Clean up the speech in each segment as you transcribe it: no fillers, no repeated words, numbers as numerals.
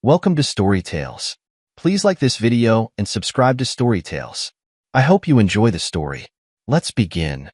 Welcome to Story Tales. Please like this video and subscribe to Story Tales. I hope you enjoy the story. Let's begin.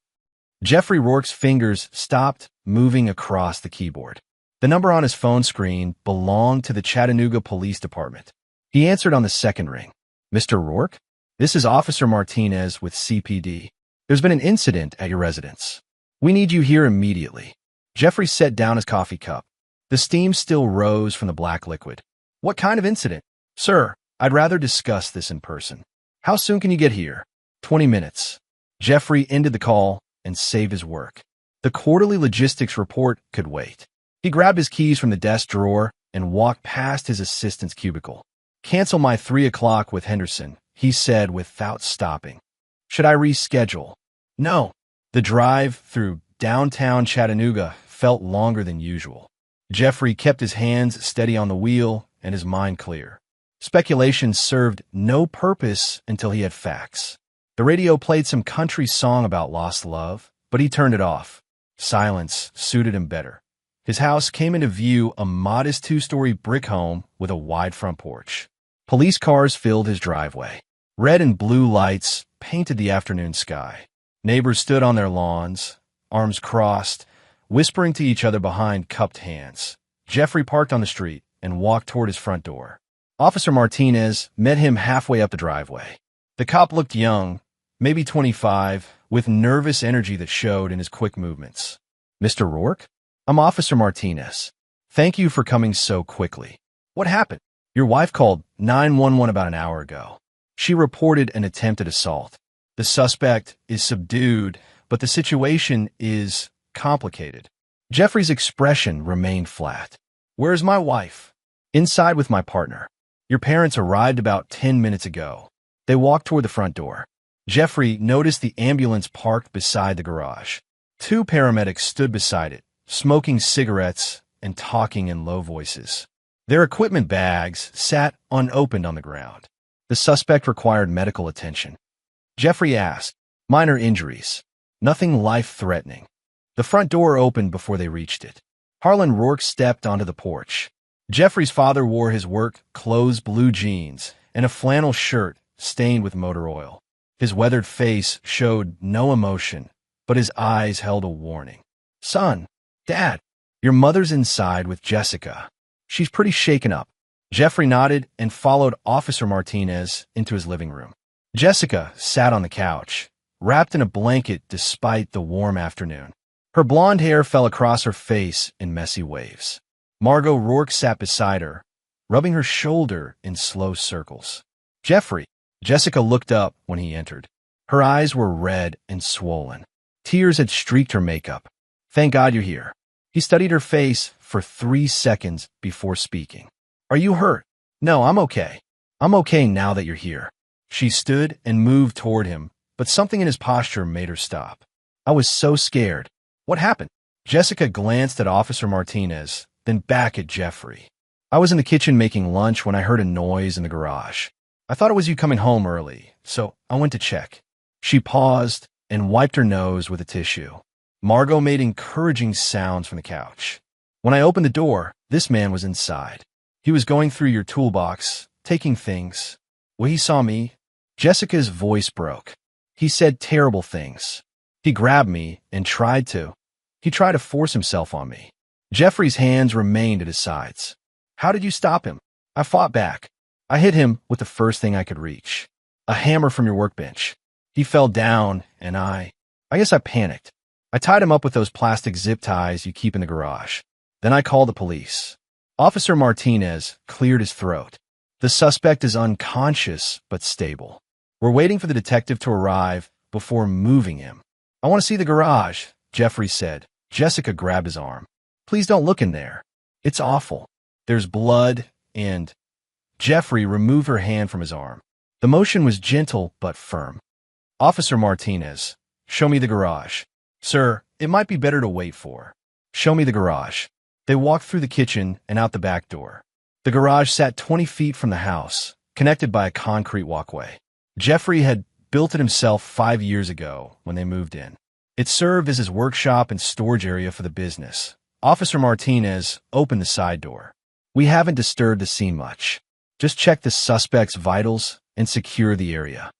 Jeffrey Rourke's fingers stopped moving across the keyboard. The number on his phone screen belonged to the Chattanooga Police Department. He answered on the second ring. Mr. Rourke? This is Officer Martinez with CPD. There's been an incident at your residence. We need you here immediately. Jeffrey set down his coffee cup. The steam still rose from the black liquid. What kind of incident? Sir, I'd rather discuss this in person. How soon can you get here? 20 minutes. Jeffrey ended the call and saved his work. The quarterly logistics report could wait. He grabbed his keys from the desk drawer and walked past his assistant's cubicle. Cancel my 3 o'clock with Henderson, he said without stopping. Should I reschedule? No. The drive through downtown Chattanooga felt longer than usual. Jeffrey kept his hands steady on the wheel and his mind clear. Speculation served no purpose until he had facts. The radio played some country song about lost love, but he turned it off. Silence suited him better. His house came into view, a modest 2-story brick home with a wide front porch. Police cars filled his driveway. Red and blue lights painted the afternoon sky. Neighbors stood on their lawns, arms crossed, whispering to each other behind cupped hands. Jeffrey parked on the street and walked toward his front door. Officer Martinez met him halfway up the driveway. The cop looked young, maybe 25, with nervous energy that showed in his quick movements. Mr. Rourke? I'm Officer Martinez. Thank you for coming so quickly. What happened? Your wife called 911 about an hour ago. She reported an attempted assault. The suspect is subdued, but the situation is complicated. Jeffrey's expression remained flat. Where's my wife? Inside with my partner. Your parents arrived about 10 minutes ago. They walked toward the front door. Jeffrey noticed the ambulance parked beside the garage. 2 paramedics stood beside it, smoking cigarettes and talking in low voices. Their equipment bags sat unopened on the ground. The suspect required medical attention. Jeffrey asked, minor injuries. Nothing life-threatening. The front door opened before they reached it. Harlan Rourke stepped onto the porch. Jeffrey's father wore his work clothes blue jeans and a flannel shirt stained with motor oil. His weathered face showed no emotion, but his eyes held a warning. Son, Dad, your mother's inside with Jessica. She's pretty shaken up. Jeffrey nodded and followed Officer Martinez into his living room. Jessica sat on the couch, wrapped in a blanket despite the warm afternoon. Her blonde hair fell across her face in messy waves. Margot Rourke sat beside her, rubbing her shoulder in slow circles. Jeffrey. Jessica looked up when he entered. Her eyes were red and swollen. Tears had streaked her makeup. Thank God you're here. He studied her face for 3 seconds before speaking. Are you hurt? No, I'm okay. I'm okay now that you're here. She stood and moved toward him, but something in his posture made her stop. I was so scared. What happened? Jessica glanced at Officer Martinez, then back at Jeffrey. I was in the kitchen making lunch when I heard a noise in the garage. I thought it was you coming home early, so I went to check. She paused and wiped her nose with a tissue. Margot made encouraging sounds from the couch. When I opened the door, this man was inside. He was going through your toolbox, taking things. When he saw me, Jessica's voice broke. He said terrible things. He grabbed me and tried to force himself on me. Jeffrey's hands remained at his sides. How did you stop him? I fought back. I hit him with the first thing I could reach. A hammer from your workbench. He fell down, and I guess I panicked. I tied him up with those plastic zip ties you keep in the garage. Then I called the police. Officer Martinez cleared his throat. The suspect is unconscious but stable. We're waiting for the detective to arrive before moving him. I want to see the garage, Jeffrey said. Jessica grabbed his arm. Please don't look in there. It's awful. There's blood and... Jeffrey removed her hand from his arm. The motion was gentle but firm. Officer Martinez, show me the garage. Sir, it might be better to wait for. Show me the garage. They walked through the kitchen and out the back door. The garage sat 20 feet from the house, connected by a concrete walkway. Jeffrey had built it himself 5 years ago when they moved in. It served as his workshop and storage area for the business. Officer Martinez opened the side door. We haven't disturbed the scene much. Just check the suspect's vitals and secure the area.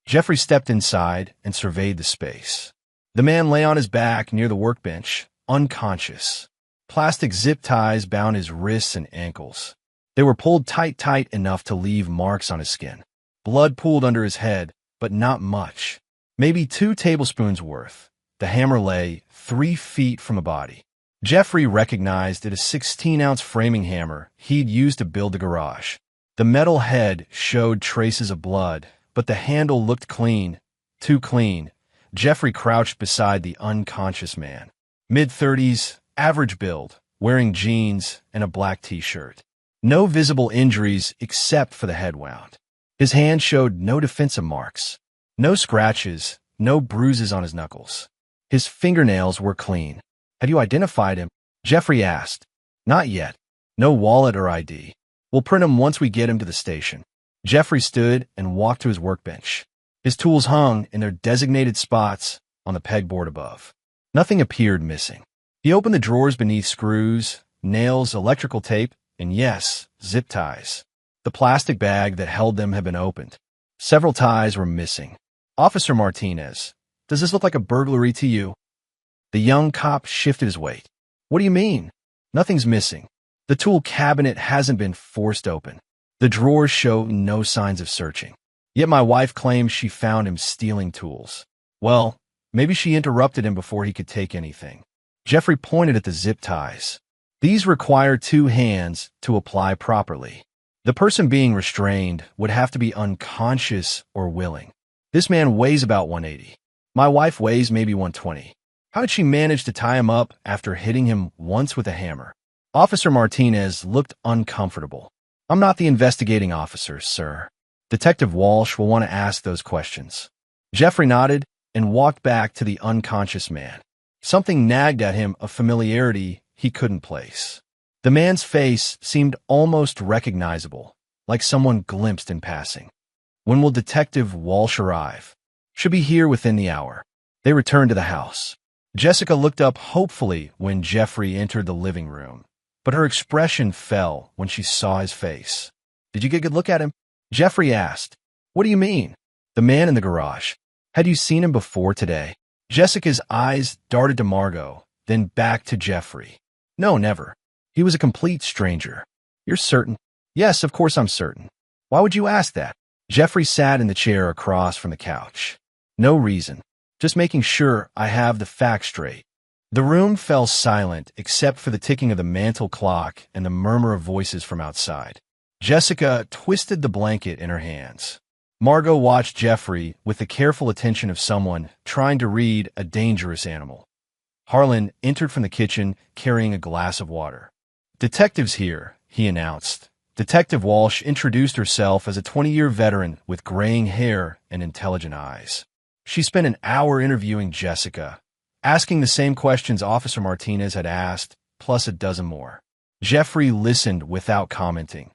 Jeffrey stepped inside and surveyed the space. The man lay on his back near the workbench, unconscious. Plastic zip ties bound his wrists and ankles. They were pulled tight enough to leave marks on his skin. Blood pooled under his head, but not much. Maybe 2 tablespoons worth. The hammer lay 3 feet from the body. Jeffrey recognized it as a 16-ounce framing hammer he'd used to build the garage. The metal head showed traces of blood, but the handle looked clean. Too clean. Jeffrey crouched beside the unconscious man. Mid-30s, average build, wearing jeans and a black t-shirt. No visible injuries except for the head wound. His hand showed no defensive marks. No scratches, no bruises on his knuckles. His fingernails were clean. Have you identified him? Jeffrey asked. Not yet. No wallet or ID. We'll print him once we get him to the station. Jeffrey stood and walked to his workbench. His tools hung in their designated spots on the pegboard above. Nothing appeared missing. He opened the drawers beneath: screws, nails, electrical tape, and yes, zip ties. The plastic bag that held them had been opened. Several ties were missing. Officer Martinez, does this look like a burglary to you? The young cop shifted his weight. What do you mean? Nothing's missing. The tool cabinet hasn't been forced open. The drawers show no signs of searching. Yet my wife claims she found him stealing tools. Well, maybe she interrupted him before he could take anything. Jeffrey pointed at the zip ties. These require 2 hands to apply properly. The person being restrained would have to be unconscious or willing. This man weighs about 180. My wife weighs maybe 120. How did she manage to tie him up after hitting him once with a hammer? Officer Martinez looked uncomfortable. I'm not the investigating officer, sir. Detective Walsh will want to ask those questions. Jeffrey nodded and walked back to the unconscious man. Something nagged at him, a familiarity he couldn't place. The man's face seemed almost recognizable, like someone glimpsed in passing. When will Detective Walsh arrive? Should be here within the hour. They returned to the house. Jessica looked up hopefully when Jeffrey entered the living room, but her expression fell when she saw his face. Did you get a good look at him? Jeffrey asked. What do you mean? The man in the garage. Had you seen him before today? Jessica's eyes darted to Margot, then back to Jeffrey. No, never. He was a complete stranger. You're certain? Yes, of course I'm certain. Why would you ask that? Jeffrey sat in the chair across from the couch. No reason. Just making sure I have the facts straight. The room fell silent except for the ticking of the mantel clock and the murmur of voices from outside. Jessica twisted the blanket in her hands. Margot watched Jeffrey with the careful attention of someone trying to read a dangerous animal. Harlan entered from the kitchen carrying a glass of water. Detective's here, he announced. Detective Walsh introduced herself as a 20-year veteran with graying hair and intelligent eyes. She spent an hour interviewing Jessica, asking the same questions Officer Martinez had asked, plus a dozen more. Jeffrey listened without commenting.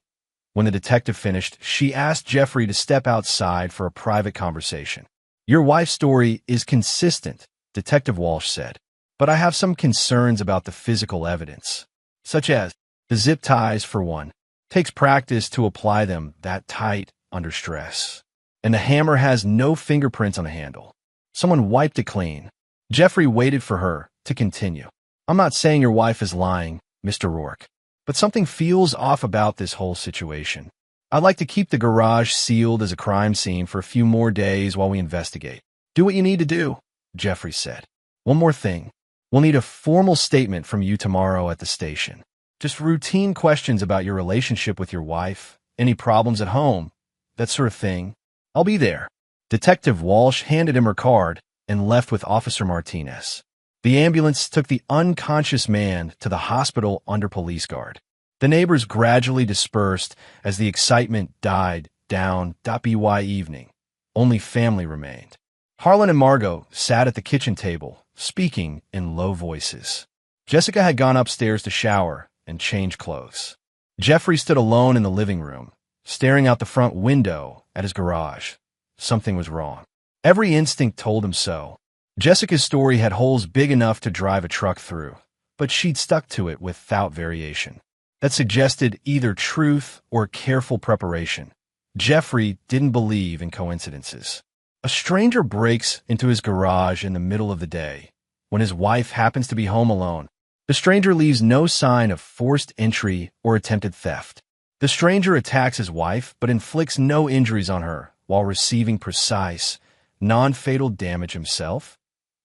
When the detective finished, she asked Jeffrey to step outside for a private conversation. Your wife's story is consistent, Detective Walsh said, but I have some concerns about the physical evidence, such as the zip ties for one. Takes practice to apply them that tight under stress. And the hammer has no fingerprints on the handle. Someone wiped it clean. Jeffrey waited for her to continue. I'm not saying your wife is lying, Mr. Rourke, but something feels off about this whole situation. I'd like to keep the garage sealed as a crime scene for a few more days while we investigate. Do what you need to do, Jeffrey said. One more thing. We'll need a formal statement from you tomorrow at the station. Just routine questions about your relationship with your wife, any problems at home, that sort of thing. I'll be there. Detective Walsh handed him her card and left with Officer Martinez. The ambulance took the unconscious man to the hospital under police guard. The neighbors gradually dispersed as the excitement died down. By evening, only family remained. Harlan and Margot sat at the kitchen table, speaking in low voices. Jessica had gone upstairs to shower and change clothes. Jeffrey stood alone in the living room, staring out the front window at his garage. Something was wrong. Every instinct told him so. Jessica's story had holes big enough to drive a truck through, but she'd stuck to it without variation. that suggested either truth or careful preparation. Jeffrey didn't believe in coincidences. A stranger breaks into his garage in the middle of the day, when his wife happens to be home alone. The stranger leaves no sign of forced entry or attempted theft. The stranger attacks his wife but inflicts no injuries on her while receiving precise, non-fatal damage himself.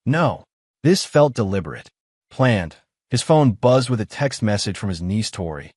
No, this felt deliberate, planned. His phone buzzed with a text message from his niece Tori.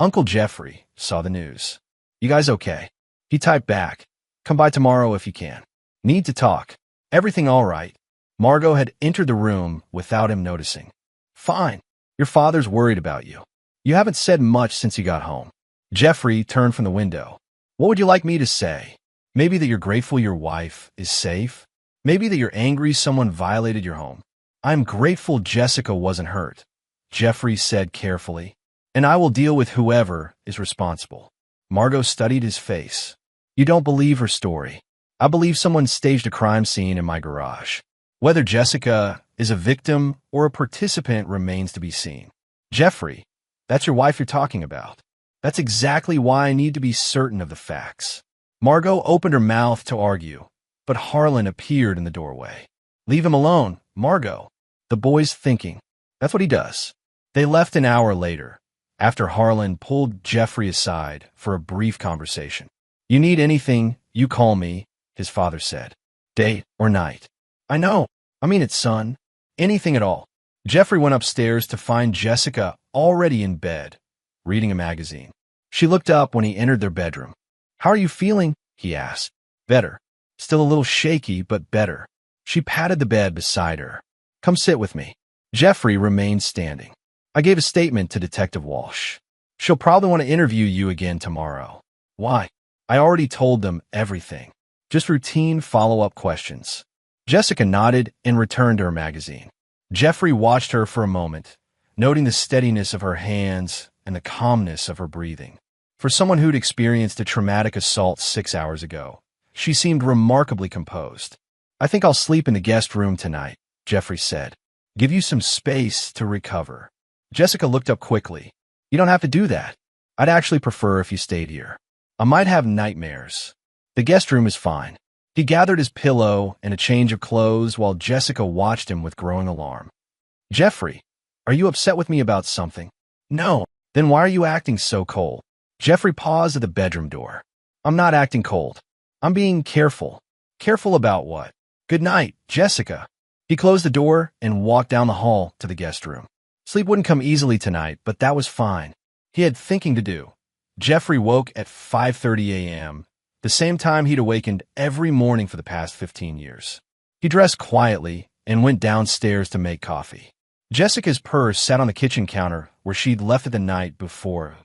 Uncle Jeffrey saw the news. "You guys okay?" He typed back, "Come by tomorrow if you can. Need to talk." "Everything all right?" Margot had entered the room without him noticing. "Fine. Your father's worried about you. You haven't said much since you got home." Jeffrey turned from the window. "What would you like me to say? Maybe that you're grateful your wife is safe? Maybe that you're angry someone violated your home?" "I'm grateful Jessica wasn't hurt," Jeffrey said carefully, "and I will deal with whoever is responsible." Margot studied his face. "You don't believe her story." "I believe someone staged a crime scene in my garage. Whether Jessica is a victim or a participant remains to be seen." "Jeffrey, that's your wife you're talking about." "That's exactly why I need to be certain of the facts." Margot opened her mouth to argue, but Harlan appeared in the doorway. "Leave him alone, Margot. The boy's thinking. That's what he does." They left an hour later, after Harlan pulled Jeffrey aside for a brief conversation. "You need anything, you call me," his father said. "Day or night." "I know. I mean it, son. Anything at all." Jeffrey went upstairs to find Jessica already in bed, reading a magazine. She looked up when he entered their bedroom. "How are you feeling?" he asked. "Better. Still a little shaky, but better." She patted the bed beside her. "Come sit with me." Jeffrey remained standing. "I gave a statement to Detective Walsh. She'll probably want to interview you again tomorrow." "Why?" "I already told them everything. Just routine follow-up questions." Jessica nodded and returned to her magazine. Jeffrey watched her for a moment, noting the steadiness of her hands and the calmness of her breathing. For someone who'd experienced a traumatic assault 6 hours ago, she seemed remarkably composed. "I think I'll sleep in the guest room tonight," Jeffrey said. "Give you some space to recover." Jessica looked up quickly. "You don't have to do that. I'd actually prefer if you stayed here. I might have nightmares." "The guest room is fine." He gathered his pillow and a change of clothes while Jessica watched him with growing alarm. "Jeffrey, are you upset with me about something?" "No." "Then why are you acting so cold?" Jeffrey paused at the bedroom door. "I'm not acting cold. I'm being careful." "Careful about what?" "Good night, Jessica." He closed the door and walked down the hall to the guest room. Sleep wouldn't come easily tonight, but that was fine. He had thinking to do. Jeffrey woke at 5:30 a.m., the same time he'd awakened every morning for the past 15 years. He dressed quietly and went downstairs to make coffee. Jessica's purse sat on the kitchen counter where she'd left it the night before.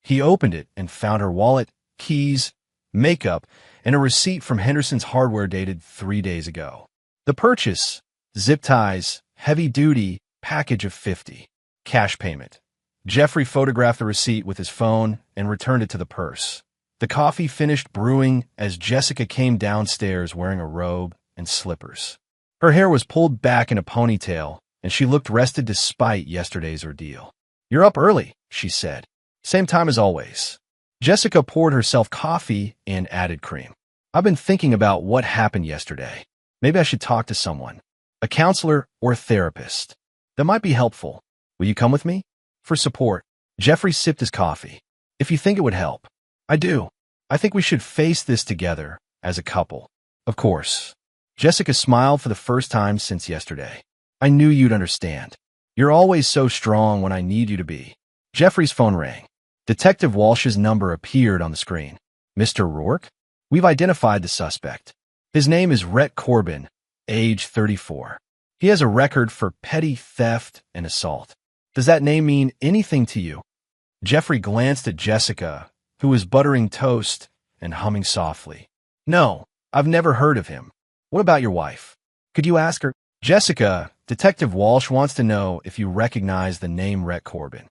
He opened it and found her wallet, keys, makeup, and a receipt from Henderson's Hardware dated 3 days ago. The purchase, zip ties, heavy-duty, package of 50. Cash payment. Jeffrey photographed the receipt with his phone and returned it to the purse. The coffee finished brewing as Jessica came downstairs wearing a robe and slippers. Her hair was pulled back in a ponytail, and she looked rested despite yesterday's ordeal. "You're up early," she said. "Same time as always." Jessica poured herself coffee and added cream. "I've been thinking about what happened yesterday. Maybe I should talk to someone. A counselor or a therapist. That might be helpful. Will you come with me?" "For support." Jeffrey sipped his coffee. "If you think it would help." "I do. I think we should face this together, as a couple." "Of course." Jessica smiled for the first time since yesterday. "I knew you'd understand. You're always so strong when I need you to be." Jeffrey's phone rang. Detective Walsh's number appeared on the screen. "Mr. Rourke? We've identified the suspect. His name is Rhett Corbin, age 34. He has a record for petty theft and assault. Does that name mean anything to you?" Jeffrey glanced at Jessica, who was buttering toast and humming softly. "No, I've never heard of him. What about your wife? Could you ask her?" "Jessica, Detective Walsh wants to know if you recognize the name Rhett Corbin."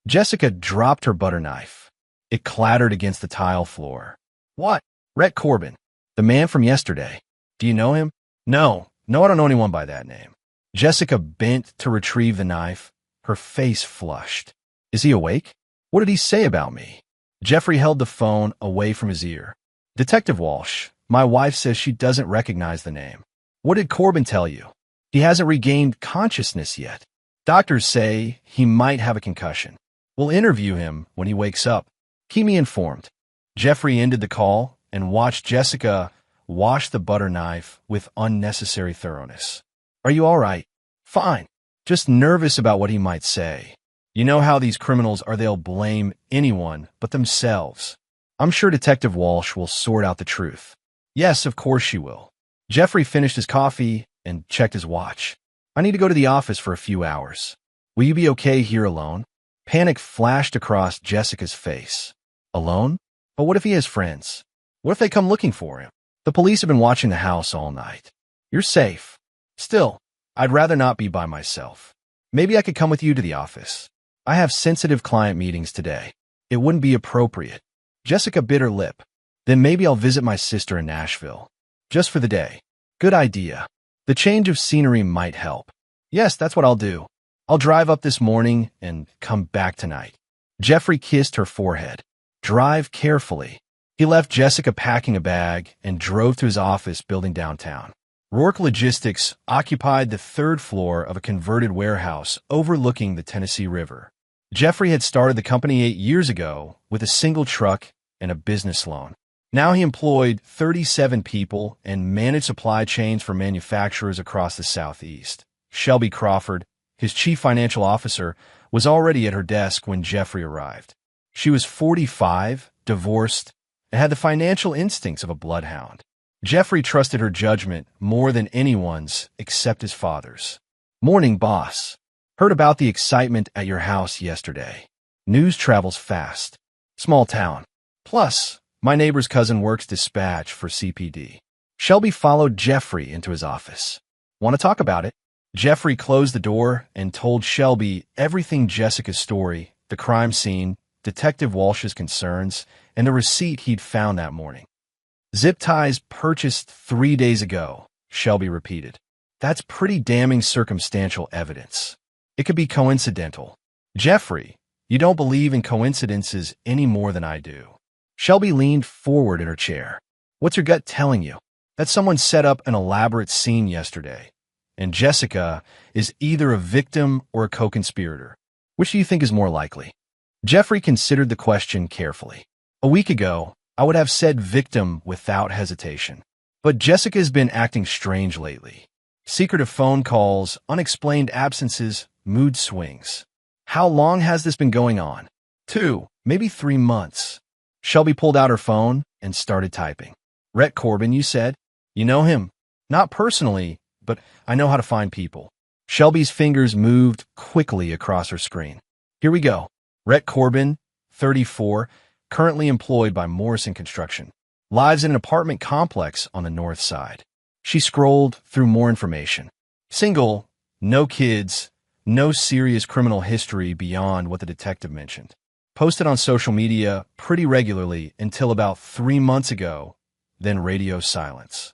Jessica dropped her butter knife. It clattered against the tile floor. "What? Rhett Corbin? The man from yesterday. Do you know him?" No, I don't know anyone by that name." Jessica bent to retrieve the knife. Her face flushed. "Is he awake?" What did he say about me? Jeffrey held the phone away from his ear. Detective Walsh, my wife says she doesn't recognize the name. What did Corbin tell you? He hasn't regained consciousness yet. Doctors say he might have a concussion. We'll interview him when he wakes up. Keep me informed. Jeffrey ended the call and watched Jessica wash the butter knife with unnecessary thoroughness. Are you all right? Fine. Just nervous about what he might say. You know how these criminals are, they'll blame anyone but themselves. I'm sure Detective Walsh will sort out the truth. Yes, of course she will. Jeffrey finished his coffee and checked his watch. I need to go to the office for a few hours. Will you be okay here alone? Panic flashed across Jessica's face. Alone? But what if he has friends? What if they come looking for him? The police have been watching the house all night. You're safe. Still, I'd rather not be by myself. Maybe I could come with you to the office. I have sensitive client meetings today. It wouldn't be appropriate. Jessica bit her lip. Then maybe I'll visit my sister in Nashville. Just for the day. Good idea. The change of scenery might help. Yes, that's what I'll do. I'll drive up this morning and come back tonight. Jeffrey kissed her forehead. Drive carefully. He left Jessica packing a bag and drove to his office building downtown. Rourke Logistics occupied the third floor of a converted warehouse overlooking the Tennessee River. Jeffrey had started the company 8 years ago with a single truck and a business loan. Now he employed 37 people and managed supply chains for manufacturers across the Southeast. Shelby Crawford, his chief financial officer, was already at her desk when Jeffrey arrived. She was 45, divorced, and had the financial instincts of a bloodhound. Jeffrey trusted her judgment more than anyone's except his father's. Morning, boss. Heard about the excitement at your house yesterday. News travels fast. Small town. Plus, my neighbor's cousin works dispatch for CPD. Shelby followed Jeffrey into his office. Want to talk about it? Jeffrey closed the door and told Shelby everything: Jessica's story, the crime scene, Detective Walsh's concerns, and the receipt he'd found that morning. Zip ties purchased 3 days ago, Shelby repeated. That's pretty damning circumstantial evidence. It could be coincidental. Jeffrey, you don't believe in coincidences any more than I do. Shelby leaned forward in her chair. What's your gut telling you? That someone set up an elaborate scene yesterday, and Jessica is either a victim or a co-conspirator. Which do you think is more likely? Jeffrey considered the question carefully. A week ago, I would have said victim without hesitation. But Jessica has been acting strange lately. Secretive phone calls, unexplained absences, mood swings. How long has this been going on? 2, maybe 3 months. Shelby pulled out her phone and started typing. Rhett Corbin, you said? You know him? Not personally, but I know how to find people. Shelby's fingers moved quickly across her screen. Here we go. Rhett Corbin, 34, currently employed by Morrison Construction. Lives in an apartment complex on the north side. She scrolled through more information. Single, no kids, no serious criminal history beyond what the detective mentioned. Posted on social media pretty regularly until about 3 months ago, then radio silence.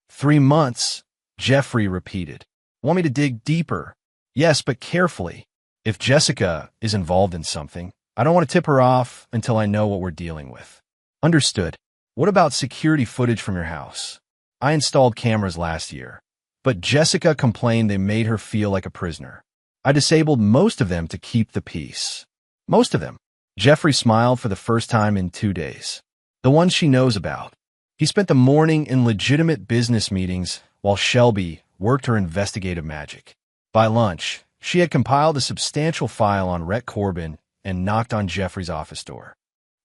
3 months, Jeffrey repeated. Want me to dig deeper? Yes, but carefully. If Jessica is involved in something, I don't want to tip her off until I know what we're dealing with. Understood. What about security footage from your house? I installed cameras last year, but Jessica complained they made her feel like a prisoner. I disabled most of them to keep the peace. Most of them. Jeffrey smiled for the first time in 2 days. The ones she knows about. He spent the morning in legitimate business meetings while Shelby worked her investigative magic. By lunch, she had compiled a substantial file on Rhett Corbin and knocked on Jeffrey's office door.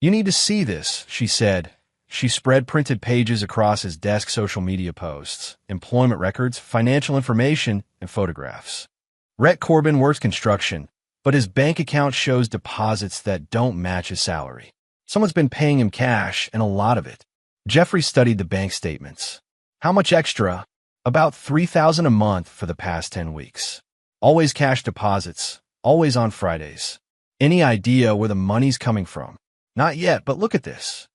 You need to see this, she said. She spread printed pages across his desk: social media posts, employment records, financial information, and photographs. Rhett Corbin works construction, but his bank account shows deposits that don't match his salary. Someone's been paying him cash, and a lot of it. Jeffrey studied the bank statements. How much extra? About $3,000 a month for the past 10 weeks. Always cash deposits, always on Fridays. Any idea where the money's coming from? Not yet, but look at this.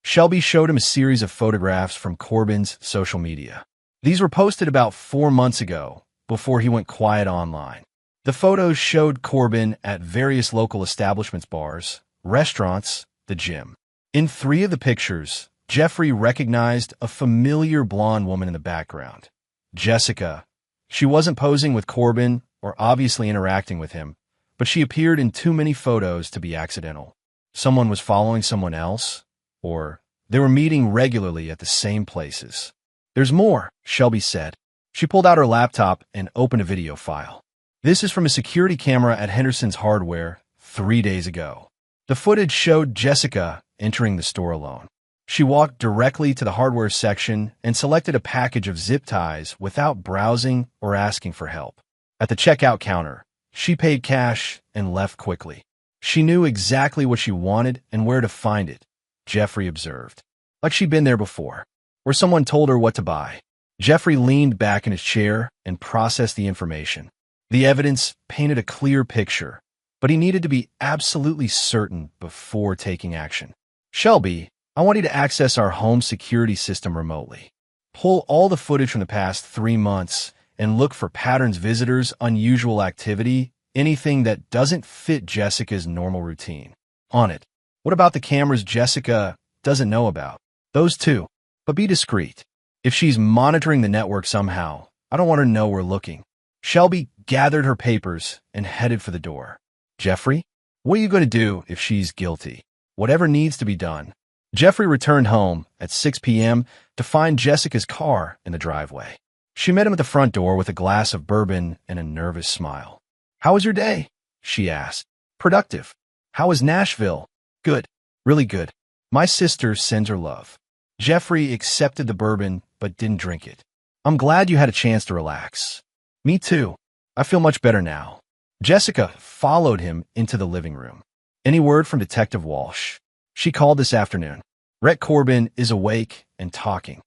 Shelby showed him a series of photographs from Corbin's social media. These were posted about 4 months ago, before he went quiet online. The photos showed Corbin at various local establishments, bars, restaurants, the gym. In 3 of the pictures, Jeffrey recognized a familiar blonde woman in the background. Jessica. She wasn't posing with Corbin or obviously interacting with him, but she appeared in too many photos to be accidental. Someone was following someone else, or they were meeting regularly at the same places. There's more, Shelby said. She pulled out her laptop and opened a video file. This is from a security camera at Henderson's Hardware 3 days ago. The footage showed Jessica entering the store alone. She walked directly to the hardware section and selected a package of zip ties without browsing or asking for help. At the checkout counter, she paid cash and left quickly. She knew exactly what she wanted and where to find it, Jeffrey observed. Like she'd been there before, where someone told her what to buy. Jeffrey leaned back in his chair and processed the information. The evidence painted a clear picture, but he needed to be absolutely certain before taking action. Shelby, I want you to access our home security system remotely. Pull all the footage from the past 3 months and look for patterns, visitors, unusual activity, anything that doesn't fit Jessica's normal routine. On it. What about the cameras Jessica doesn't know about? Those too. But be discreet. If she's monitoring the network somehow, I don't want her to know we're looking. Shelby gathered her papers and headed for the door. Jeffrey, what are you going to do if she's guilty? Whatever needs to be done. Jeffrey returned home at 6 p.m. to find Jessica's car in the driveway. She met him at the front door with a glass of bourbon and a nervous smile. How was your day? She asked. Productive. How was Nashville? Good. Really good. My sister sends her love. Jeffrey accepted the bourbon but didn't drink it. I'm glad you had a chance to relax. Me too. I feel much better now. Jessica followed him into the living room. Any word from Detective Walsh? She called this afternoon. Rhett Corbin is awake and talking.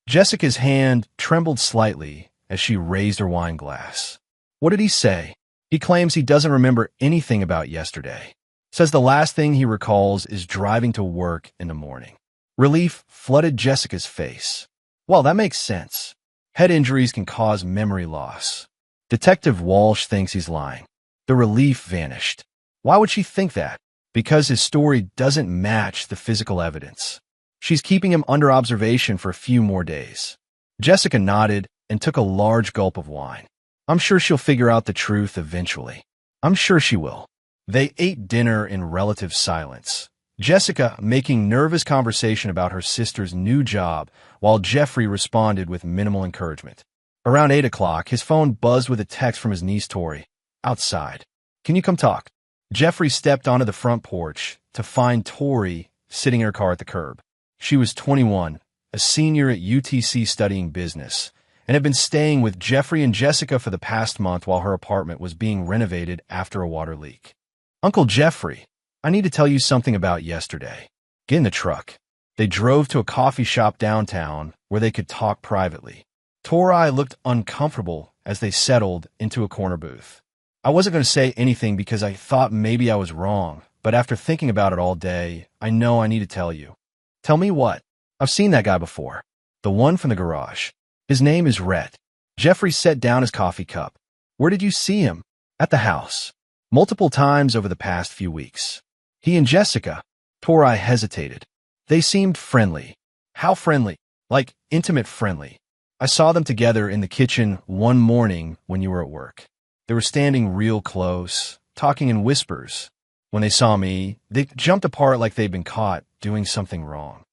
Jessica's hand trembled slightly as she raised her wine glass. What did he say? He claims he doesn't remember anything about yesterday. Says the last thing he recalls is driving to work in the morning. Relief flooded Jessica's face. Well, that makes sense. Head injuries can cause memory loss. Detective Walsh thinks he's lying. The relief vanished. Why would she think that? Because his story doesn't match the physical evidence. She's keeping him under observation for a few more days. Jessica nodded and took a large gulp of wine. I'm sure she'll figure out the truth eventually. I'm sure she will. They ate dinner in relative silence. Jessica making nervous conversation about her sister's new job, while Jeffrey responded with minimal encouragement. Around 8 o'clock, his phone buzzed with a text from his niece Tori. Outside. Can you come talk? Jeffrey stepped onto the front porch to find Tori sitting in her car at the curb. She was 21, a senior at UTC studying business, and had been staying with Jeffrey and Jessica for the past month while her apartment was being renovated after a water leak. Uncle Jeffrey, I need to tell you something about yesterday. Get in the truck. They drove to a coffee shop downtown where they could talk privately. Tori looked uncomfortable as they settled into a corner booth. I wasn't going to say anything because I thought maybe I was wrong, but after thinking about it all day, I know I need to tell you. Tell me what? I've seen that guy before. The one from the garage. His name is Rhett. Jeffrey set down his coffee cup. Where did you see him? At the house. Multiple times over the past few weeks. He and Jessica. Tori hesitated. They seemed friendly. How friendly? Like intimate friendly. I saw them together in the kitchen one morning when you were at work. They were standing real close, talking in whispers. When they saw me, they jumped apart like they'd been caught doing something wrong.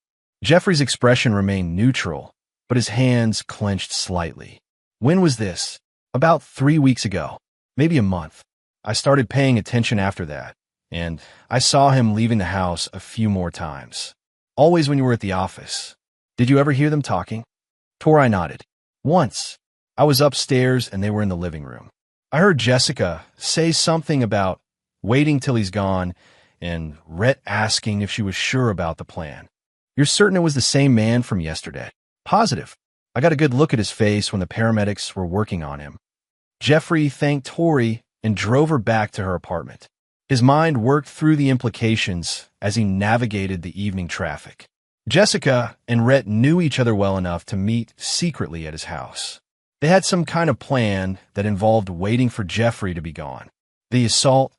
Jeffrey's expression remained neutral, but his hands clenched slightly. When was this? About 3 weeks ago. Maybe a month. I started paying attention after that, and I saw him leaving the house a few more times. Always when you were at the office. Did you ever hear them talking? Tori nodded. Once. I was upstairs and they were in the living room. I heard Jessica say something about waiting till he's gone and Rhett asking if she was sure about the plan. You're certain it was the same man from yesterday? Positive. I got a good look at his face when the paramedics were working on him. Jeffrey thanked Tori and drove her back to her apartment. His mind worked through the implications as he navigated the evening traffic. Jessica and Rhett knew each other well enough to meet secretly at his house. They had some kind of plan that involved waiting for Jeffrey to be gone. The assault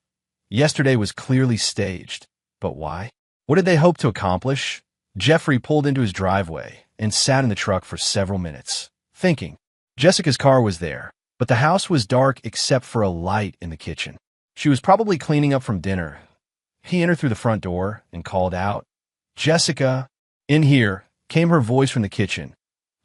yesterday was clearly staged. But why? What did they hope to accomplish? Jeffrey pulled into his driveway and sat in the truck for several minutes, thinking. Jessica's car was there, but the house was dark except for a light in the kitchen. She was probably cleaning up from dinner. He entered through the front door and called out, "Jessica!" In here came her voice from the kitchen.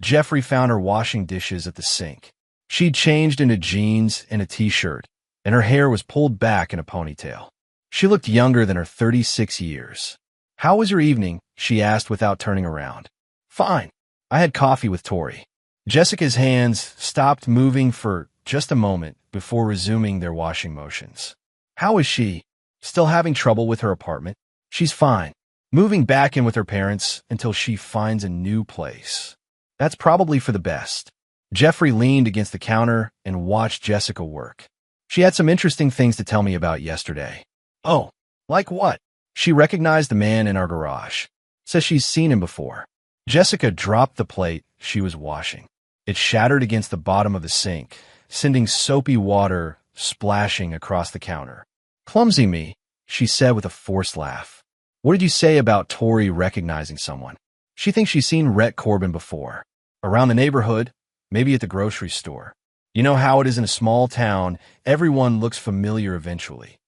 Jeffrey found her washing dishes at the sink. She'd changed into jeans and a t-shirt, and her hair was pulled back in a ponytail. She looked younger than her 36 years. "How was your evening?" she asked without turning around. "Fine. I had coffee with Tori." Jessica's hands stopped moving for just a moment before resuming their washing motions. "How is she? Still having trouble with her apartment?" "She's fine. Moving back in with her parents until she finds a new place." "That's probably for the best." Jeffrey leaned against the counter and watched Jessica work. "She had some interesting things to tell me about yesterday." "Oh, like what?" "She recognized the man in our garage. Says she's seen him before." Jessica dropped the plate she was washing. It shattered against the bottom of the sink, sending soapy water splashing across the counter. "Clumsy me," she said with a forced laugh. "What did you say about Tori recognizing someone?" "She thinks she's seen Rhett Corbin before. Around the neighborhood, maybe at the grocery store. You know how it is in a small town, everyone looks familiar eventually."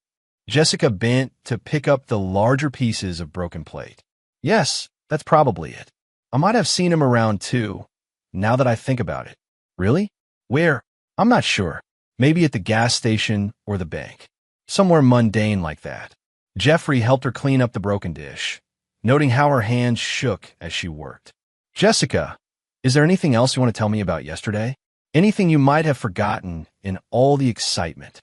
Jessica bent to pick up the larger pieces of broken plate. "Yes, that's probably it. I might have seen him around too, now that I think about it." "Really? Where?" "I'm not sure. Maybe at the gas station or the bank. Somewhere mundane like that." Jeffrey helped her clean up the broken dish, noting how her hands shook as she worked. "Jessica, is there anything else you want to tell me about yesterday? Anything you might have forgotten in all the excitement?"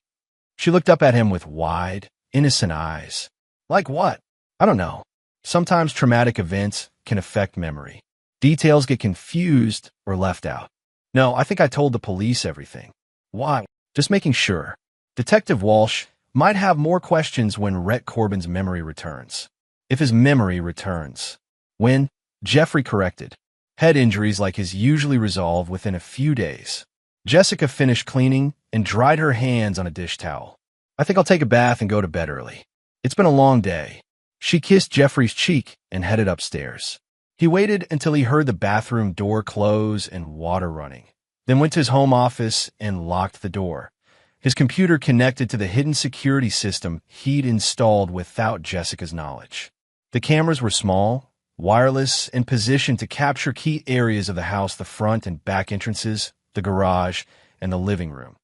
She looked up at him with wide, innocent eyes. "Like what?" "I don't know. Sometimes traumatic events can affect memory. Details get confused or left out." "No, I think I told the police everything." "Why?" "Just making sure. Detective Walsh might have more questions when Rhett Corbin's memory returns." "If his memory returns." "When?" Jeffrey corrected. "Head injuries like his usually resolve within a few days." Jessica finished cleaning and dried her hands on a dish towel. "I think I'll take a bath and go to bed early. It's been a long day." She kissed Jeffrey's cheek and headed upstairs. He waited until he heard the bathroom door close and water running, then went to his home office and locked the door. His computer connected to the hidden security system he'd installed without Jessica's knowledge. The cameras were small, wireless, and positioned to capture key areas of the house: the front and back entrances, the garage, and the living room.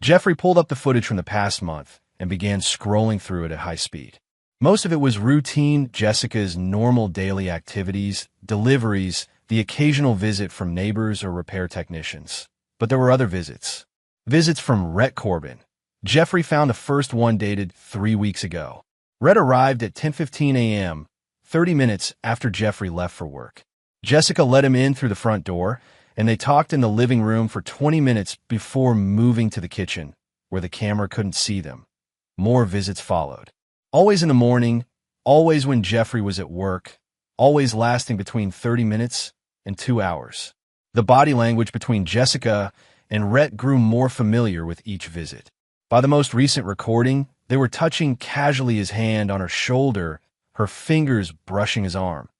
Jeffrey pulled up the footage from the past month and began scrolling through it at high speed. Most of it was routine Jessica's normal daily activities, deliveries, the occasional visit from neighbors or repair technicians. But there were other visits. Visits from Rhett Corbin. Jeffrey found the first one dated 3 weeks ago. Rhett arrived at 10:15 a.m., 30 minutes after Jeffrey left for work. Jessica let him in through the front door, and they talked in the living room for 20 minutes before moving to the kitchen, where the camera couldn't see them. More visits followed. Always in the morning, always when Jeffrey was at work, always lasting between 30 minutes and 2 hours. The body language between Jessica and Rhett grew more familiar with each visit. By the most recent recording, they were touching casually his hand on her shoulder, her fingers brushing his arm.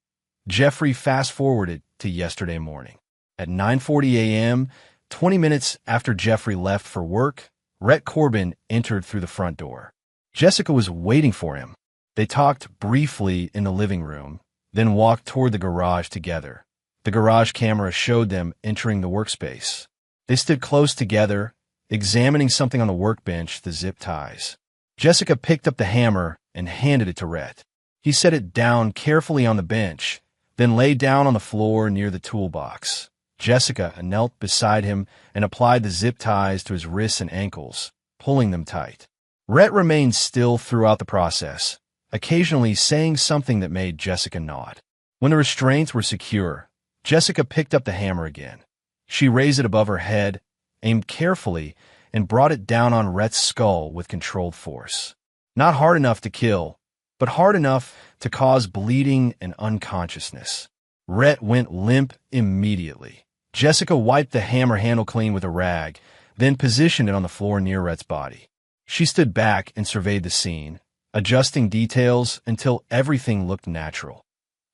Jeffrey fast-forwarded to yesterday morning. At 9:40 a.m., 20 minutes after Jeffrey left for work, Rhett Corbin entered through the front door. Jessica was waiting for him. They talked briefly in the living room, then walked toward the garage together. The garage camera showed them entering the workspace. They stood close together, examining something on the workbench, the zip ties. Jessica picked up the hammer and handed it to Rhett. He set it down carefully on the bench, then lay down on the floor near the toolbox. Jessica knelt beside him and applied the zip ties to his wrists and ankles, pulling them tight. Rhett remained still throughout the process, occasionally saying something that made Jessica nod. When the restraints were secure, Jessica picked up the hammer again. She raised it above her head, aimed carefully, and brought it down on Rhett's skull with controlled force. Not hard enough to kill, but hard enough to cause bleeding and unconsciousness. Rhett went limp immediately. Jessica wiped the hammer handle clean with a rag, then positioned it on the floor near Rhett's body. She stood back and surveyed the scene, adjusting details until everything looked natural.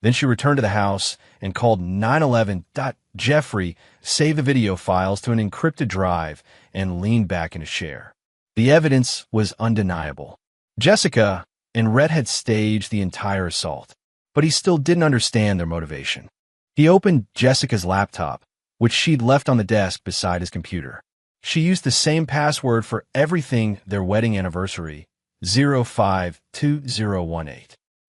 Then she returned to the house and called 911. Jeffrey saved the video files to an encrypted drive and leaned back in his chair. The evidence was undeniable. Jessica and Rhett had staged the entire assault, but he still didn't understand their motivation. He opened Jessica's laptop, which she'd left on the desk beside his computer. She used the same password for everything their wedding anniversary, 052018.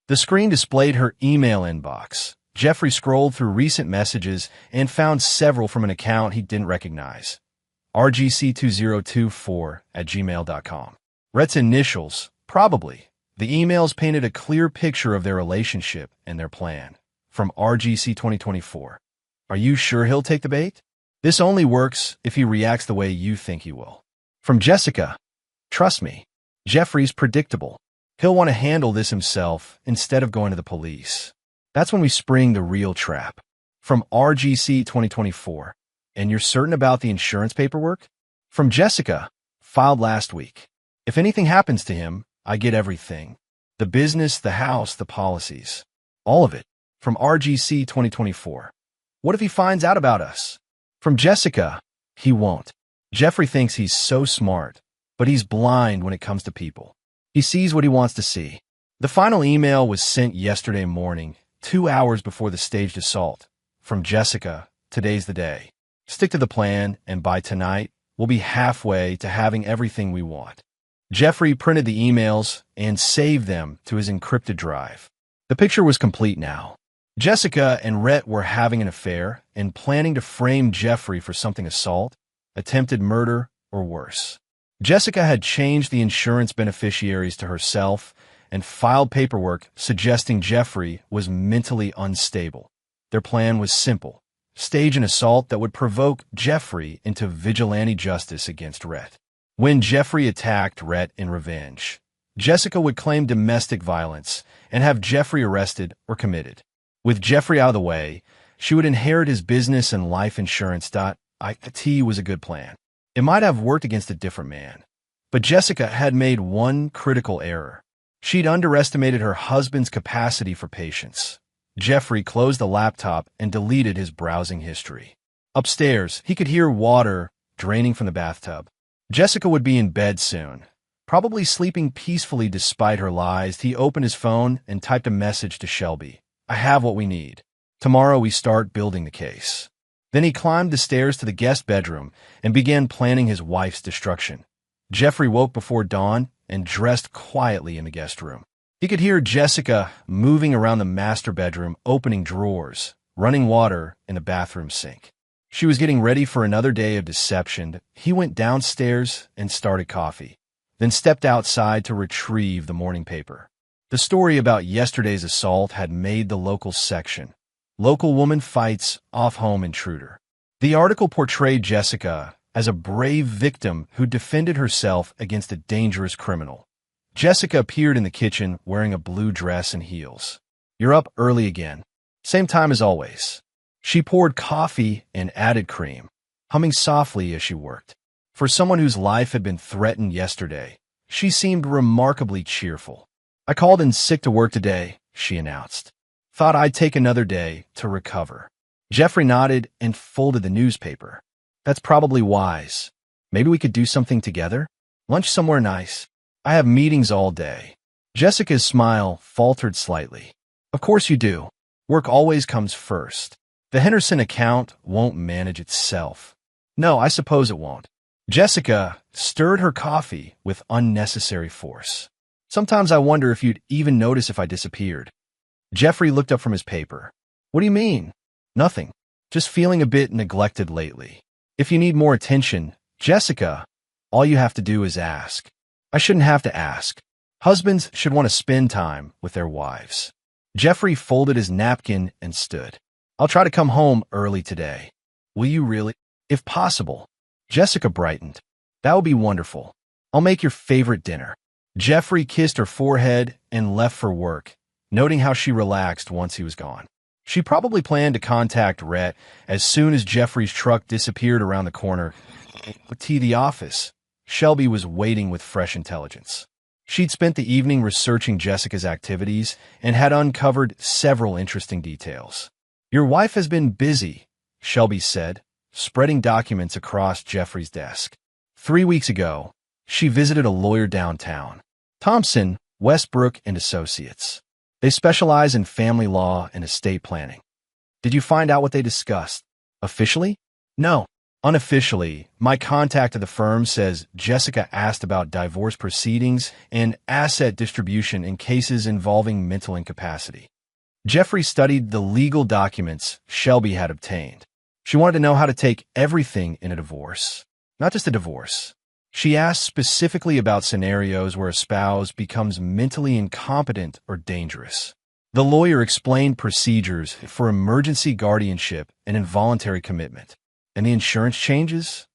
The screen displayed her email inbox. Jeffrey scrolled through recent messages and found several from an account he didn't recognize. rgc2024@gmail.com. Rhett's initials, probably. The emails painted a clear picture of their relationship and their plan. From RGC2024. Are you sure he'll take the bait? This only works if he reacts the way you think he will. From Jessica. Trust me, Jeffrey's predictable. He'll want to handle this himself instead of going to the police. That's when we spring the real trap. From RGC2024. And you're certain about the insurance paperwork? From Jessica. Filed last week. If anything happens to him, I get everything. The business, the house, the policies. All of it. From RGC2024. What if he finds out about us? From Jessica. He won't. Jeffrey thinks he's so smart, but he's blind when it comes to people. He sees what he wants to see. The final email was sent yesterday morning, 2 hours before the staged assault. From Jessica. Today's the day. Stick to the plan, and by tonight, we'll be halfway to having everything we want. Jeffrey printed the emails and saved them to his encrypted drive. The picture was complete now. Jessica and Rhett were having an affair and planning to frame Jeffrey for something assault, attempted murder, or worse. Jessica had changed the insurance beneficiaries to herself and filed paperwork suggesting Jeffrey was mentally unstable. Their plan was simple: stage an assault that would provoke Jeffrey into vigilante justice against Rhett. When Jeffrey attacked Rhett in revenge, Jessica would claim domestic violence and have Jeffrey arrested or committed. With Jeffrey out of the way, she would inherit his business and life insurance. It was a good plan. It might have worked against a different man, but Jessica had made one critical error. She'd underestimated her husband's capacity for patience. Jeffrey closed the laptop and deleted his browsing history. Upstairs, he could hear water draining from the bathtub. Jessica would be in bed soon, probably sleeping peacefully despite her lies. He opened his phone and typed a message to Shelby. I have what we need. Tomorrow we start building the case. Then he climbed the stairs to the guest bedroom and began planning his wife's destruction. Jeffrey woke before dawn and dressed quietly in the guest room. He could hear Jessica moving around the master bedroom, opening drawers, running water in the bathroom sink. She was getting ready for another day of deception. He went downstairs and started coffee, then stepped outside to retrieve the morning paper. The story about yesterday's assault had made the local section. Local woman fights off home intruder. The article portrayed Jessica as a brave victim who defended herself against a dangerous criminal. Jessica appeared in the kitchen wearing a blue dress and heels. You're up early again. Same time as always. She poured coffee and added cream, humming softly as she worked. For someone whose life had been threatened yesterday, she seemed remarkably cheerful. I called in sick to work today, she announced. Thought I'd take another day to recover. Jeffrey nodded and folded the newspaper. That's probably wise. Maybe we could do something together? Lunch somewhere nice. I have meetings all day. Jessica's smile faltered slightly. Of course you do. Work always comes first. The Henderson account won't manage itself. No, I suppose it won't. Jessica stirred her coffee with unnecessary force. Sometimes I wonder if you'd even notice if I disappeared. Jeffrey looked up from his paper. What do you mean? Nothing. Just feeling a bit neglected lately. If you need more attention, Jessica, all you have to do is ask. I shouldn't have to ask. Husbands should want to spend time with their wives. Jeffrey folded his napkin and stood. I'll try to come home early today. Will you really? If possible. Jessica brightened. That would be wonderful. I'll make your favorite dinner. Jeffrey kissed her forehead and left for work, noting how she relaxed once he was gone. She probably planned to contact Rhett as soon as Jeffrey's truck disappeared around the corner. To the office, Shelby was waiting with fresh intelligence. She'd spent the evening researching Jessica's activities and had uncovered several interesting details. "Your wife has been busy," Shelby said, spreading documents across Jeffrey's desk. 3 weeks ago, she visited a lawyer downtown, Thompson, Westbrook and Associates. They specialize in family law and estate planning. Did you find out what they discussed? Officially? No. Unofficially, my contact at the firm says Jessica asked about divorce proceedings and asset distribution in cases involving mental incapacity. Jeffrey studied the legal documents Shelby had obtained. She wanted to know how to take everything in a divorce, not just a divorce. She asked specifically about scenarios where a spouse becomes mentally incompetent or dangerous. The lawyer explained procedures for emergency guardianship and involuntary commitment. And the insurance changes?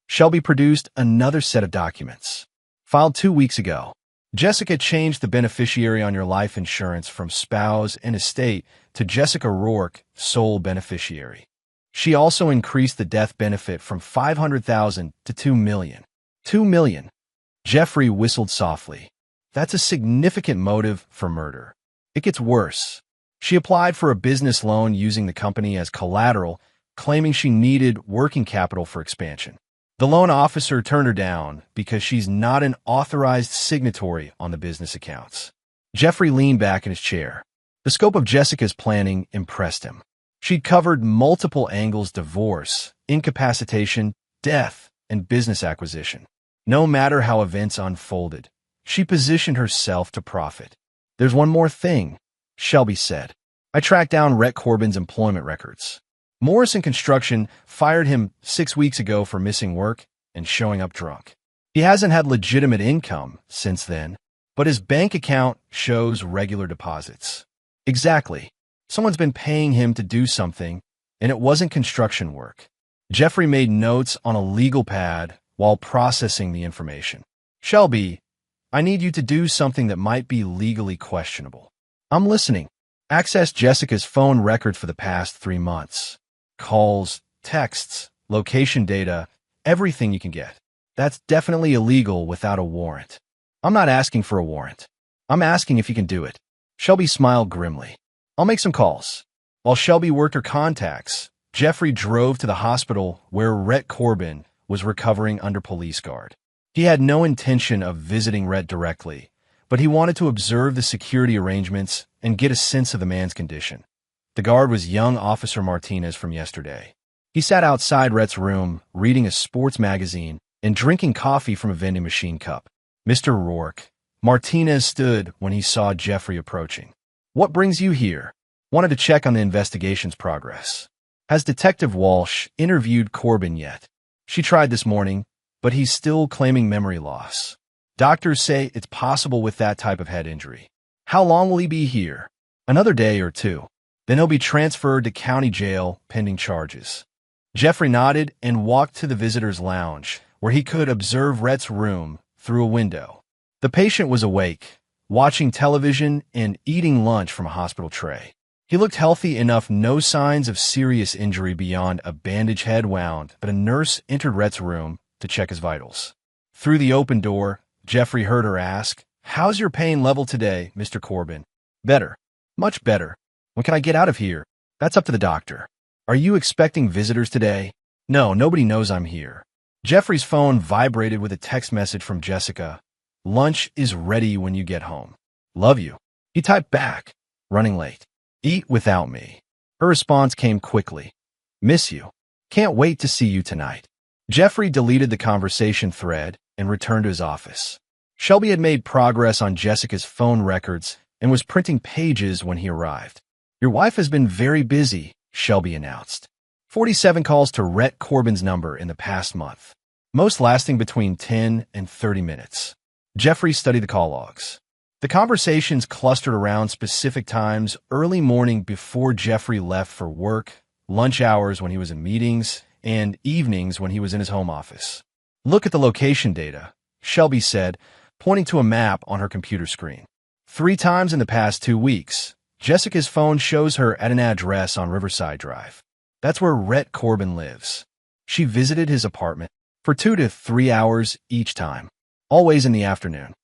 Shelby produced another set of documents. Filed 2 weeks ago, Jessica changed the beneficiary on your life insurance from spouse and estate to Jessica Rourke, sole beneficiary. She also increased the death benefit from $500,000 to $2 million. $2 million. Jeffrey whistled softly. That's a significant motive for murder. It gets worse. She applied for a business loan using the company as collateral, claiming she needed working capital for expansion. The loan officer turned her down because she's not an authorized signatory on the business accounts. Jeffrey leaned back in his chair. The scope of Jessica's planning impressed him. She'd covered multiple angles: divorce, incapacitation, death, and business acquisition. No matter how events unfolded, she positioned herself to profit. "There's one more thing," Shelby said. "I tracked down Rhett Corbin's employment records. Morrison Construction fired him 6 weeks ago for missing work and showing up drunk. He hasn't had legitimate income since then, but his bank account shows regular deposits." Exactly. Someone's been paying him to do something, and it wasn't construction work. Jeffrey made notes on a legal pad while processing the information. "Shelby, I need you to do something that might be legally questionable." "I'm listening." "Access Jessica's phone records for the past 3 months. Calls, texts, location data, everything you can get. That's definitely illegal without a warrant." "I'm not asking for a warrant. I'm asking if you can do it." Shelby smiled grimly. "I'll make some calls." While Shelby worked her contacts, Jeffrey drove to the hospital where Rhett Corbin was recovering under police guard. He had no intention of visiting Rhett directly, but he wanted to observe the security arrangements and get a sense of the man's condition. The guard was young Officer Martinez from yesterday. He sat outside Rhett's room, reading a sports magazine and drinking coffee from a vending machine cup. "Mr. Rourke," Martinez stood when he saw Jeffrey approaching. "What brings you here?" "Wanted to check on the investigation's progress." "Has Detective Walsh interviewed Corbin yet?" "She tried this morning, but he's still claiming memory loss. Doctors say it's possible with that type of head injury." "How long will he be here?" "Another day or 2. Then he'll be transferred to county jail pending charges." Jeffrey nodded and walked to the visitor's lounge, where he could observe Rhett's room through a window. The patient was awake, watching television and eating lunch from a hospital tray. He looked healthy enough, no signs of serious injury beyond a bandage head wound, but a nurse entered Rhett's room to check his vitals. Through the open door, Jeffrey heard her ask, "How's your pain level today, Mr. Corbin?" "Better. Much better." "When can I get out of here?" "That's up to the doctor." "Are you expecting visitors today?" "No, nobody knows I'm here." Jeffrey's phone vibrated with a text message from Jessica. "Lunch is ready when you get home. Love you." He typed back, "Running late. Eat without me." Her response came quickly. "Miss you. Can't wait to see you tonight." Jeffrey deleted the conversation thread and returned to his office. Shelby had made progress on Jessica's phone records and was printing pages when he arrived. "Your wife has been very busy," Shelby announced. 47 calls to Rhett Corbin's number in the past month, most lasting between 10 and 30 minutes. Jeffrey studied the call logs. The conversations clustered around specific times: early morning before Jeffrey left for work, lunch hours when he was in meetings, and evenings when he was in his home office. "Look at the location data," Shelby said, pointing to a map on her computer screen. 3 times in the past 2 weeks, Jessica's phone shows her at an address on Riverside Drive. That's where Rhett Corbin lives. She visited his apartment for 2 to 3 hours each time, always in the afternoon.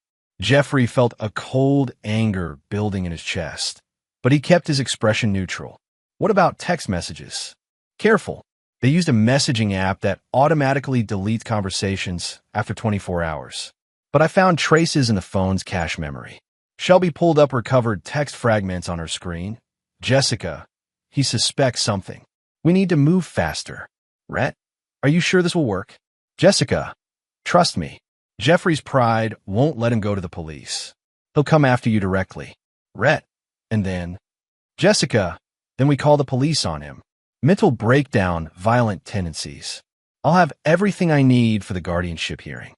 Jeffrey felt a cold anger building in his chest, but he kept his expression neutral. What about text messages? Careful. They used a messaging app that automatically deletes conversations after 24 hours. But I found traces in the phone's cache memory. Shelby pulled up recovered text fragments on her screen. Jessica, he suspects something. We need to move faster. Rhett, are you sure this will work? Jessica, trust me. Jeffrey's pride won't let him go to the police. He'll come after you directly. Rhett, and then Jessica, then we call the police on him. Mental breakdown, violent tendencies. I'll have everything I need for the guardianship hearing.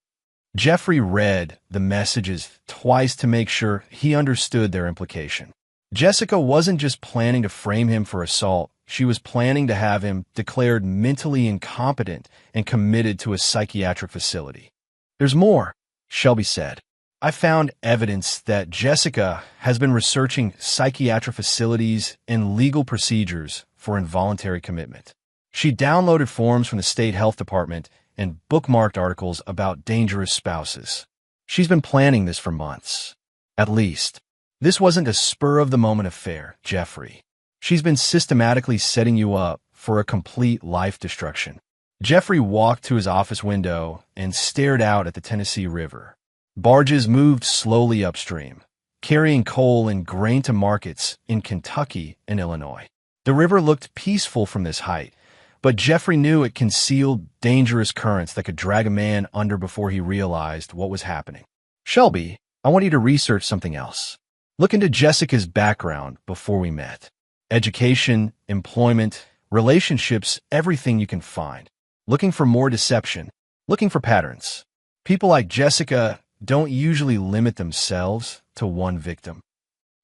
Jeffrey read the messages twice to make sure he understood their implication. Jessica wasn't just planning to frame him for assault, she was planning to have him declared mentally incompetent and committed to a psychiatric facility. There's more, Shelby said. I found evidence that Jessica has been researching psychiatric facilities and legal procedures for involuntary commitment. She downloaded forms from the state health department and bookmarked articles about dangerous spouses. She's been planning this for months. At least, this wasn't a spur-of-the-moment affair, Jeffrey. She's been systematically setting you up for a complete life destruction. Jeffrey walked to his office window and stared out at the Tennessee River. Barges moved slowly upstream, carrying coal and grain to markets in Kentucky and Illinois. The river looked peaceful from this height, but Jeffrey knew it concealed dangerous currents that could drag a man under before he realized what was happening. Shelby, I want you to research something else. Look into Jessica's background before we met. Education, employment, relationships, everything you can find. Looking for more deception. Looking for patterns. People like Jessica don't usually limit themselves to one victim.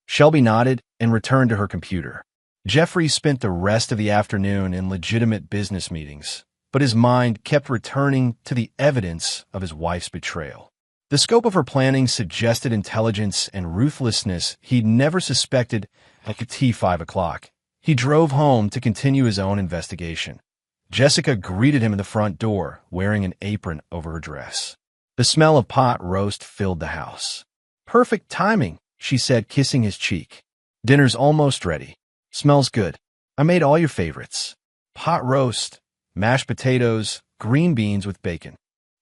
Shelby nodded and returned to her computer. Jeffrey spent the rest of the afternoon in legitimate business meetings, but his mind kept returning to the evidence of his wife's betrayal. The scope of her planning suggested intelligence and ruthlessness he'd never suspected at T5 o'clock. He drove home to continue his own investigation. Jessica greeted him at the front door, wearing an apron over her dress. The smell of pot roast filled the house. Perfect timing, she said, kissing his cheek. Dinner's almost ready. Smells good. I made all your favorites. Pot roast, mashed potatoes, green beans with bacon.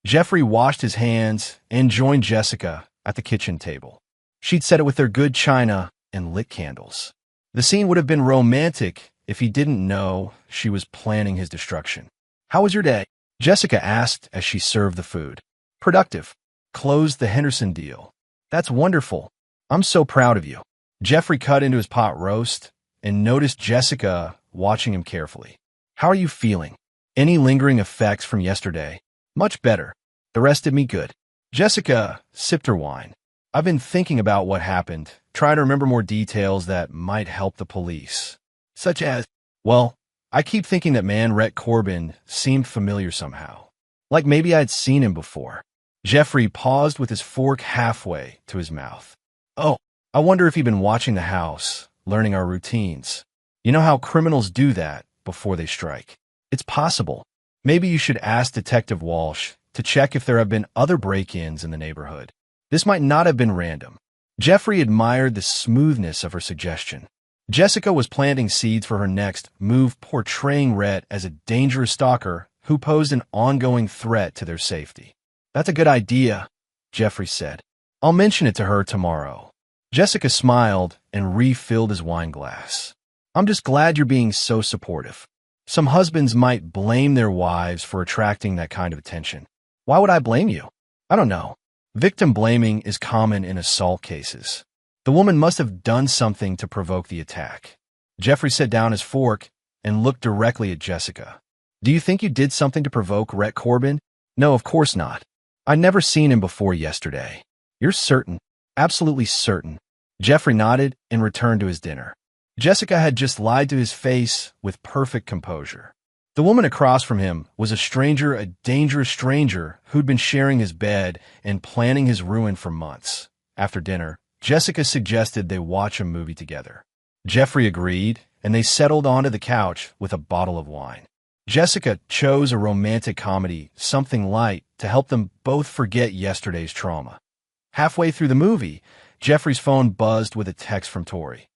Jeffrey washed his hands and joined Jessica at the kitchen table. She'd set it with their good china and lit candles. The scene would have been romantic if he didn't know she was planning his destruction. How was your day? Jessica asked as she served the food. Productive. Closed the Henderson deal. That's wonderful. I'm so proud of you. Jeffrey cut into his pot roast and noticed Jessica watching him carefully. How are you feeling? Any lingering effects from yesterday? Much better. The rest did me good. Jessica sipped her wine. I've been thinking about what happened, trying to remember more details that might help the police. Such as, well, I keep thinking that man Rhett Corbin seemed familiar somehow. Like maybe I'd seen him before. Jeffrey paused with his fork halfway to his mouth. Oh, I wonder if he'd been watching the house, learning our routines. You know how criminals do that before they strike. It's possible. Maybe you should ask Detective Walsh to check if there have been other break-ins in the neighborhood. This might not have been random. Jeffrey admired the smoothness of her suggestion. Jessica was planting seeds for her next move, portraying Rhett as a dangerous stalker who posed an ongoing threat to their safety. That's a good idea, Jeffrey said. I'll mention it to her tomorrow. Jessica smiled and refilled his wine glass. I'm just glad you're being so supportive. Some husbands might blame their wives for attracting that kind of attention. Why would I blame you? I don't know. Victim blaming is common in assault cases. The woman must have done something to provoke the attack. Jeffrey set down his fork and looked directly at Jessica. Do you think you did something to provoke Rhett Corbin? No, of course not. I'd never seen him before yesterday. You're certain? Absolutely certain. Jeffrey nodded and returned to his dinner. Jessica had just lied to his face with perfect composure. The woman across from him was a stranger, a dangerous stranger who'd been sharing his bed and planning his ruin for months. After dinner, Jessica suggested they watch a movie together. Jeffrey agreed, and they settled onto the couch with a bottle of wine. Jessica chose a romantic comedy, something light, to help them both forget yesterday's trauma. Halfway through the movie, Jeffrey's phone buzzed with a text from Tori.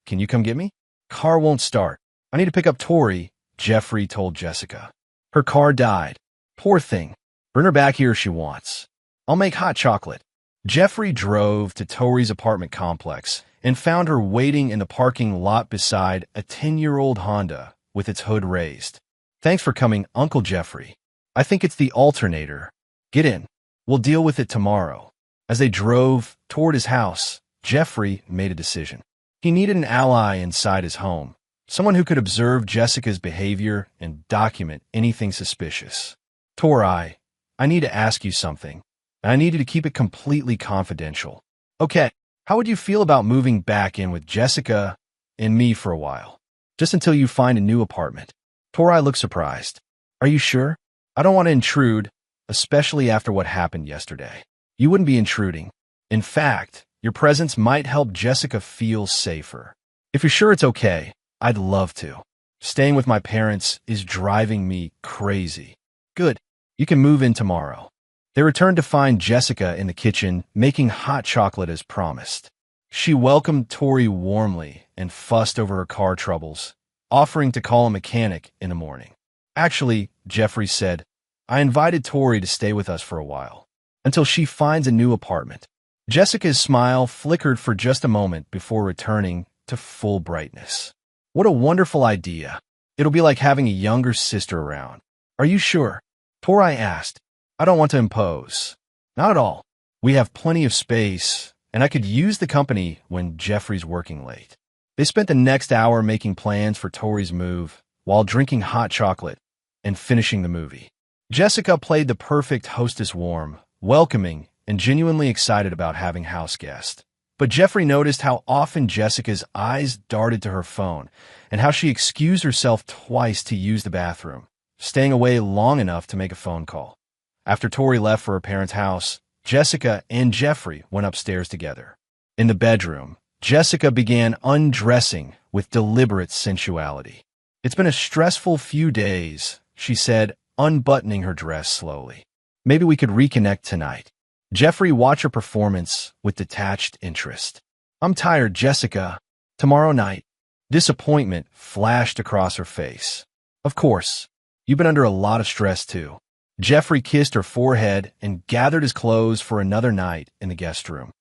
"Can you come get me? Car won't start. I need to pick up Tori," Jeffrey told Jessica. "Her car died. Poor thing. Bring her back here if she wants. I'll make hot chocolate." Jeffrey drove to Tori's apartment complex and found her waiting in the parking lot beside a 10-year-old Honda with its hood raised. "Thanks for coming, Uncle Jeffrey. I think it's the alternator. Get in. We'll deal with it tomorrow." As they drove toward his house, Jeffrey made a decision. He needed an ally inside his home, someone who could observe Jessica's behavior and document anything suspicious. "Tori, I need to ask you something, and I need you to keep it completely confidential." "Okay, how would you feel about moving back in with Jessica and me for a while? Just until you find a new apartment?" Tori looked surprised. "Are you sure? I don't want to intrude, especially after what happened yesterday." "You wouldn't be intruding. In fact, your presence might help Jessica feel safer. If you're sure it's okay, I'd love to. Staying with my parents is driving me crazy." "Good. You can move in tomorrow." They returned to find Jessica in the kitchen making hot chocolate as promised. She welcomed Tori warmly and fussed over her car troubles, offering to call a mechanic in the morning. "Actually," Jeffrey said, "I invited Tori to stay with us for a while, until she finds a new apartment." Jessica's smile flickered for just a moment before returning to full brightness. "What a wonderful idea. It'll be like having a younger sister around." "Are you sure?" Tori asked. "I don't want to impose." "Not at all. We have plenty of space, and I could use the company when Jeffrey's working late." They spent the next hour making plans for Tori's move while drinking hot chocolate and finishing the movie. Jessica played the perfect hostess, warm, welcoming, and genuinely excited about having house guests. But Jeffrey noticed how often Jessica's eyes darted to her phone and how she excused herself twice to use the bathroom, staying away long enough to make a phone call. After Tori left for her parents' house, Jessica and Jeffrey went upstairs together. In the bedroom, Jessica began undressing with deliberate sensuality. "It's been a stressful few days," she said, unbuttoning her dress slowly. "Maybe we could reconnect tonight." Jeffrey watched her performance with detached interest. "I'm tired, Jessica. Tomorrow night." Disappointment flashed across her face. "Of course. You've been under a lot of stress, too." Jeffrey kissed her forehead and gathered his clothes for another night in the guest room.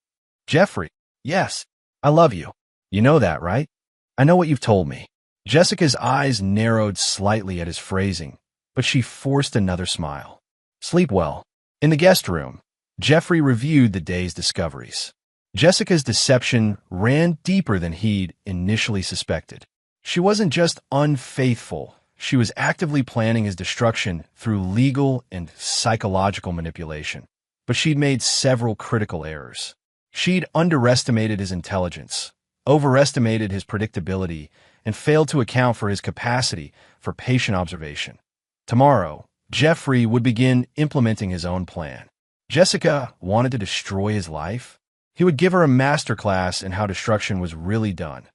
"Jeffrey, yes, I love you. You know that, right?" "I know what you've told me." Jessica's eyes narrowed slightly at his phrasing, but she forced another smile. "Sleep well." In the guest room, Jeffrey reviewed the day's discoveries. Jessica's deception ran deeper than he'd initially suspected. She wasn't just unfaithful, she was actively planning his destruction through legal and psychological manipulation. But she'd made several critical errors. She'd underestimated his intelligence, overestimated his predictability, and failed to account for his capacity for patient observation. Tomorrow, Jeffrey would begin implementing his own plan. Jessica wanted to destroy his life. He would give her a masterclass in how destruction was really done.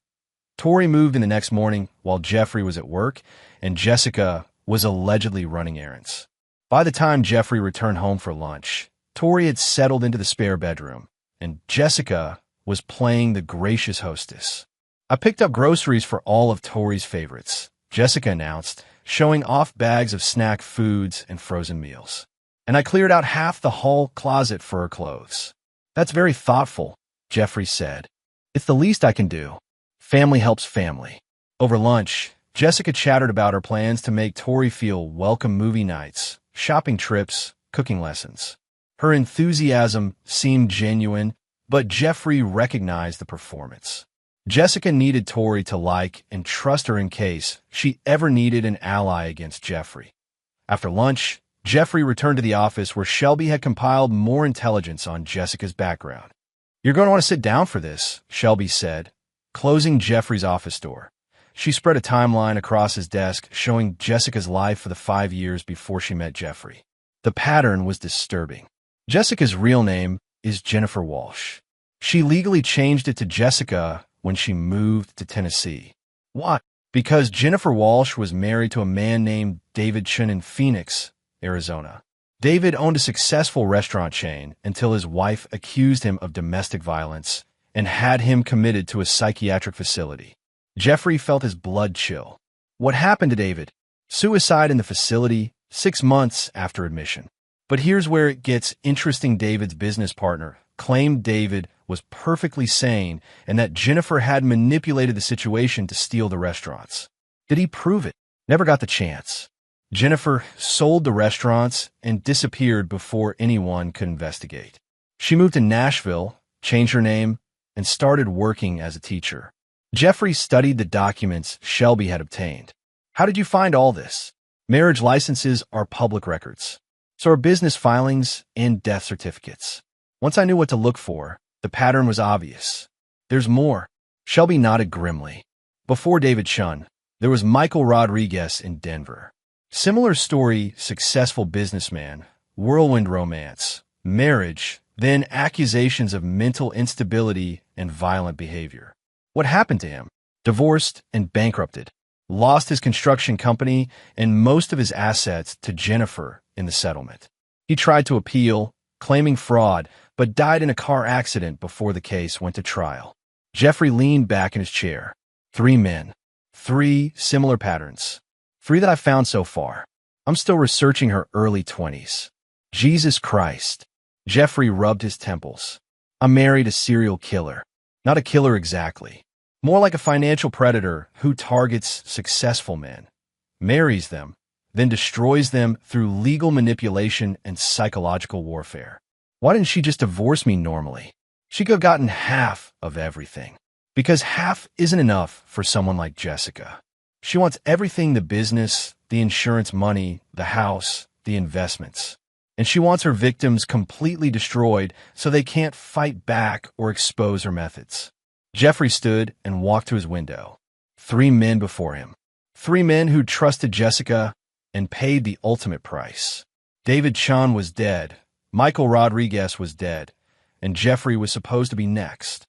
Tori moved in the next morning while Jeffrey was at work, and Jessica was allegedly running errands. By the time Jeffrey returned home for lunch, Tori had settled into the spare bedroom, and Jessica was playing the gracious hostess. "I picked up groceries for all of Tori's favorites," Jessica announced, showing off bags of snack foods and frozen meals. "And I cleared out half the hall closet for her clothes." "That's very thoughtful," Jeffrey said. "It's the least I can do. Family helps family." Over lunch, Jessica chattered about her plans to make Tori feel welcome: movie nights, shopping trips, cooking lessons. Her enthusiasm seemed genuine, but Jeffrey recognized the performance. Jessica needed Tori to like and trust her in case she ever needed an ally against Jeffrey. After lunch, Jeffrey returned to the office where Shelby had compiled more intelligence on Jessica's background. "You're going to want to sit down for this," Shelby said, closing Jeffrey's office door. She spread a timeline across his desk showing Jessica's life for the 5 years before she met Jeffrey. The pattern was disturbing. Jessica's real name is Jennifer Walsh. She legally changed it to Jessica when she moved to Tennessee. Why? Because Jennifer Walsh was married to a man named David Chun in Phoenix, Arizona. David owned a successful restaurant chain until his wife accused him of domestic violence and had him committed to a psychiatric facility. Jeffrey felt his blood chill. What happened to David? Suicide in the facility, 6 months after admission. But here's where it gets interesting. David's business partner claimed David was perfectly sane and that Jennifer had manipulated the situation to steal the restaurants. Did he prove it? Never got the chance. Jennifer sold the restaurants and disappeared before anyone could investigate. She moved to Nashville, changed her name, and started working as a teacher. Jeffrey studied the documents Shelby had obtained. How did you find all this? Marriage licenses are public records. So are business filings and death certificates. Once I knew what to look for, the pattern was obvious. There's more. Shelby nodded grimly. Before David Chun, there was Michael Rodriguez in Denver. Similar story, successful businessman, whirlwind romance, marriage, then accusations of mental instability and violent behavior. What happened to him? Divorced and bankrupted. Lost his construction company and most of his assets to Jennifer in the settlement. He tried to appeal, claiming fraud, but died in a car accident before the case went to trial. Jeffrey leaned back in his chair. 3 men. 3 similar patterns. 3 that I found so far. I'm still researching her early 20s. Jesus Christ. Jeffrey rubbed his temples. I married a serial killer. Not a killer exactly. More like a financial predator who targets successful men, marries them, then destroys them through legal manipulation and psychological warfare. Why didn't she just divorce me normally? She could have gotten half of everything. Because half isn't enough for someone like Jessica. She wants everything: the business, the insurance money, the house, the investments. And she wants her victims completely destroyed so they can't fight back or expose her methods. Jeffrey stood and walked to his window. 3 men before him. 3 men who trusted Jessica and paid the ultimate price. David Chun was dead, Michael Rodriguez was dead, and Jeffrey was supposed to be next.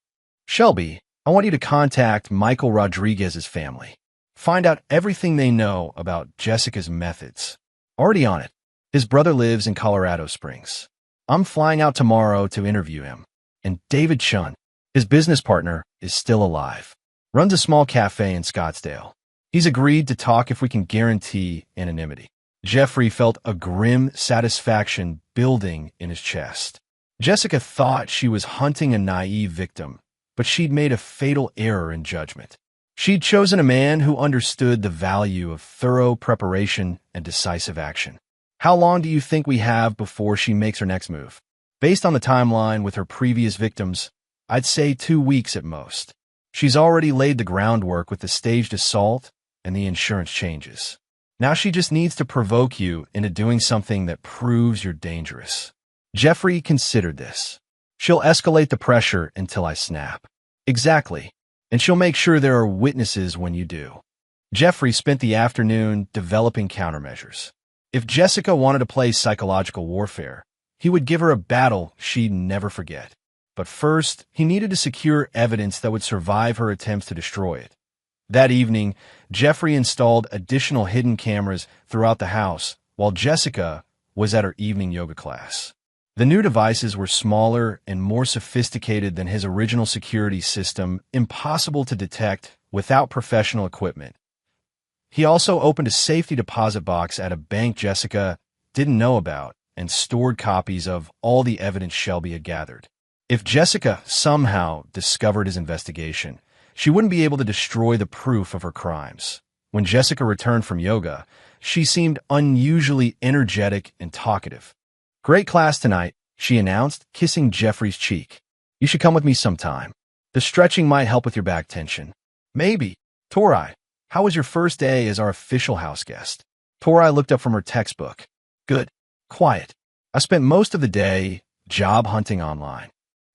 Shelby, I want you to contact Michael Rodriguez's family. Find out everything they know about Jessica's methods. Already on it. His brother lives in Colorado Springs. I'm flying out tomorrow to interview him. And David Chun, his business partner, is still alive. Runs a small cafe in Scottsdale. He's agreed to talk if we can guarantee anonymity. Jeffrey felt a grim satisfaction building in his chest. Jessica thought she was hunting a naive victim, but she'd made a fatal error in judgment. She'd chosen a man who understood the value of thorough preparation and decisive action. How long do you think we have before she makes her next move? Based on the timeline with her previous victims, I'd say 2 weeks at most. She's already laid the groundwork with the staged assault and the insurance changes. Now she just needs to provoke you into doing something that proves you're dangerous. Jeffrey considered this. She'll escalate the pressure until I snap. Exactly. And she'll make sure there are witnesses when you do. Jeffrey spent the afternoon developing countermeasures. If Jessica wanted to play psychological warfare, he would give her a battle she'd never forget. But first, he needed to secure evidence that would survive her attempts to destroy it. That evening, Jeffrey installed additional hidden cameras throughout the house while Jessica was at her evening yoga class. The new devices were smaller and more sophisticated than his original security system, impossible to detect without professional equipment. He also opened a safety deposit box at a bank Jessica didn't know about and stored copies of all the evidence Shelby had gathered. If Jessica somehow discovered his investigation, she wouldn't be able to destroy the proof of her crimes. When Jessica returned from yoga, she seemed unusually energetic and talkative. Great class tonight, she announced, kissing Jeffrey's cheek. You should come with me sometime. The stretching might help with your back tension. Maybe. Torai, how was your first day as our official house guest? Torai looked up from her textbook. Good. Quiet. I spent most of the day job hunting online.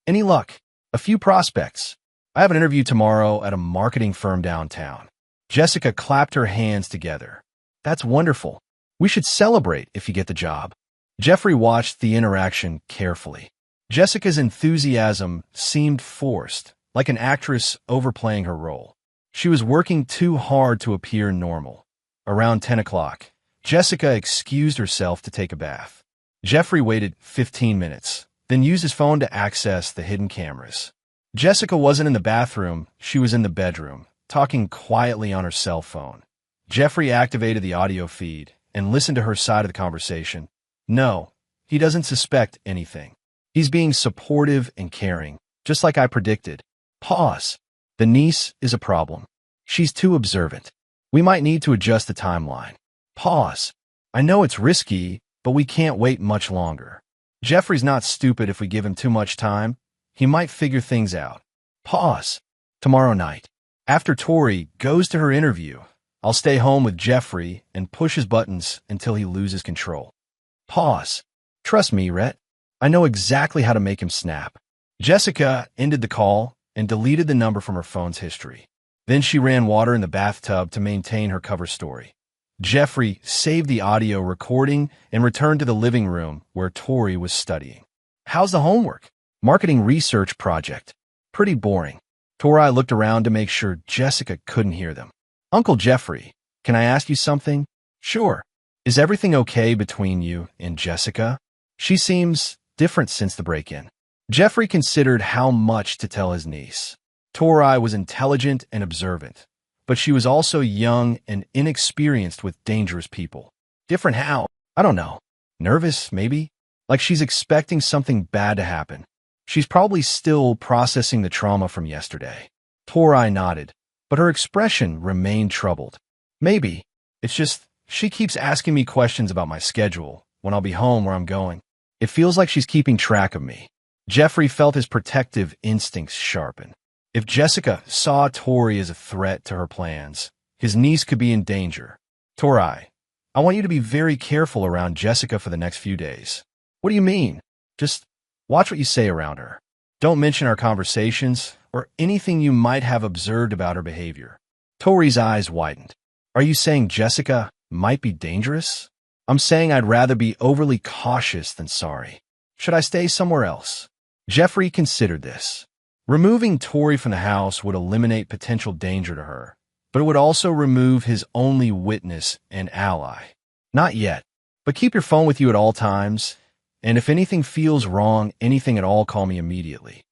Any luck? A few prospects. I have an interview tomorrow at a marketing firm downtown. Jessica clapped her hands together. That's wonderful. We should celebrate if you get the job. Jeffrey watched the interaction carefully. Jessica's enthusiasm seemed forced, like an actress overplaying her role. She was working too hard to appear normal. Around 10 o'clock, Jessica excused herself to take a bath. Jeffrey waited 15 minutes, then used his phone to access the hidden cameras. Jessica wasn't in the bathroom, she was in the bedroom, talking quietly on her cell phone. Jeffrey activated the audio feed and listened to her side of the conversation. No, he doesn't suspect anything. He's being supportive and caring, just like I predicted. Pause. The niece is a problem. She's too observant. We might need to adjust the timeline. Pause. I know it's risky, but we can't wait much longer. Jeffrey's not stupid if we give him too much time. He might figure things out. Pause. Tomorrow night, after Tori goes to her interview, I'll stay home with Jeffrey and push his buttons until he loses control. Pause. Trust me, Rhett. I know exactly how to make him snap. Jessica ended the call and deleted the number from her phone's history. Then she ran water in the bathtub to maintain her cover story. Jeffrey saved the audio recording and returned to the living room where Tori was studying. How's the homework? Marketing research project. Pretty boring. Tori looked around to make sure Jessica couldn't hear them. Uncle Jeffrey, can I ask you something? Sure. Is everything okay between you and Jessica? She seems different since the break-in. Jeffrey considered how much to tell his niece. Tori was intelligent and observant, but she was also young and inexperienced with dangerous people. Different how? I don't know. Nervous, maybe? Like she's expecting something bad to happen. She's probably still processing the trauma from yesterday. Tori nodded, but her expression remained troubled. Maybe. It's just, she keeps asking me questions about my schedule, when I'll be home, where I'm going. It feels like she's keeping track of me. Jeffrey felt his protective instincts sharpen. If Jessica saw Tori as a threat to her plans, his niece could be in danger. Tori, I want you to be very careful around Jessica for the next few days. What do you mean? Just watch what you say around her. Don't mention our conversations or anything you might have observed about her behavior. Tori's eyes widened. Are you saying Jessica might be dangerous? I'm saying I'd rather be overly cautious than sorry. Should I stay somewhere else? Jeffrey considered this. Removing Tori from the house would eliminate potential danger to her, but it would also remove his only witness and ally. Not yet, but keep your phone with you at all times, and if anything feels wrong, anything at all, call me immediately.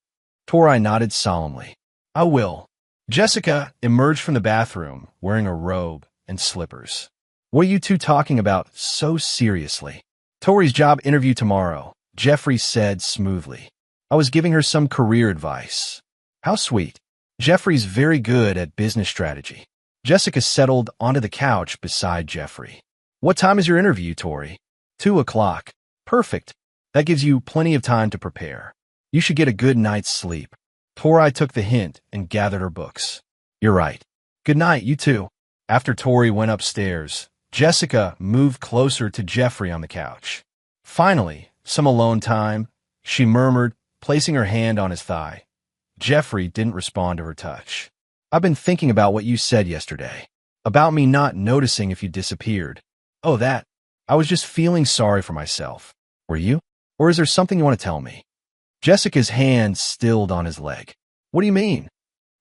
Tori nodded solemnly. I will. Jessica emerged from the bathroom wearing a robe and slippers. What are you two talking about so seriously? Tori's job interview tomorrow, Jeffrey said smoothly. I was giving her some career advice. How sweet. Jeffrey's very good at business strategy. Jessica settled onto the couch beside Jeffrey. What time is your interview, Tori? 2 o'clock. Perfect. That gives you plenty of time to prepare. You should get a good night's sleep. Tori took the hint and gathered her books. You're right. Good night, you too. After Tori went upstairs, Jessica moved closer to Jeffrey on the couch. Finally, some alone time, she murmured, placing her hand on his thigh. Jeffrey didn't respond to her touch. I've been thinking about what you said yesterday. About me not noticing if you disappeared. Oh, that. I was just feeling sorry for myself. Were you? Or is there something you want to tell me? Jessica's hand stilled on his leg. What do you mean?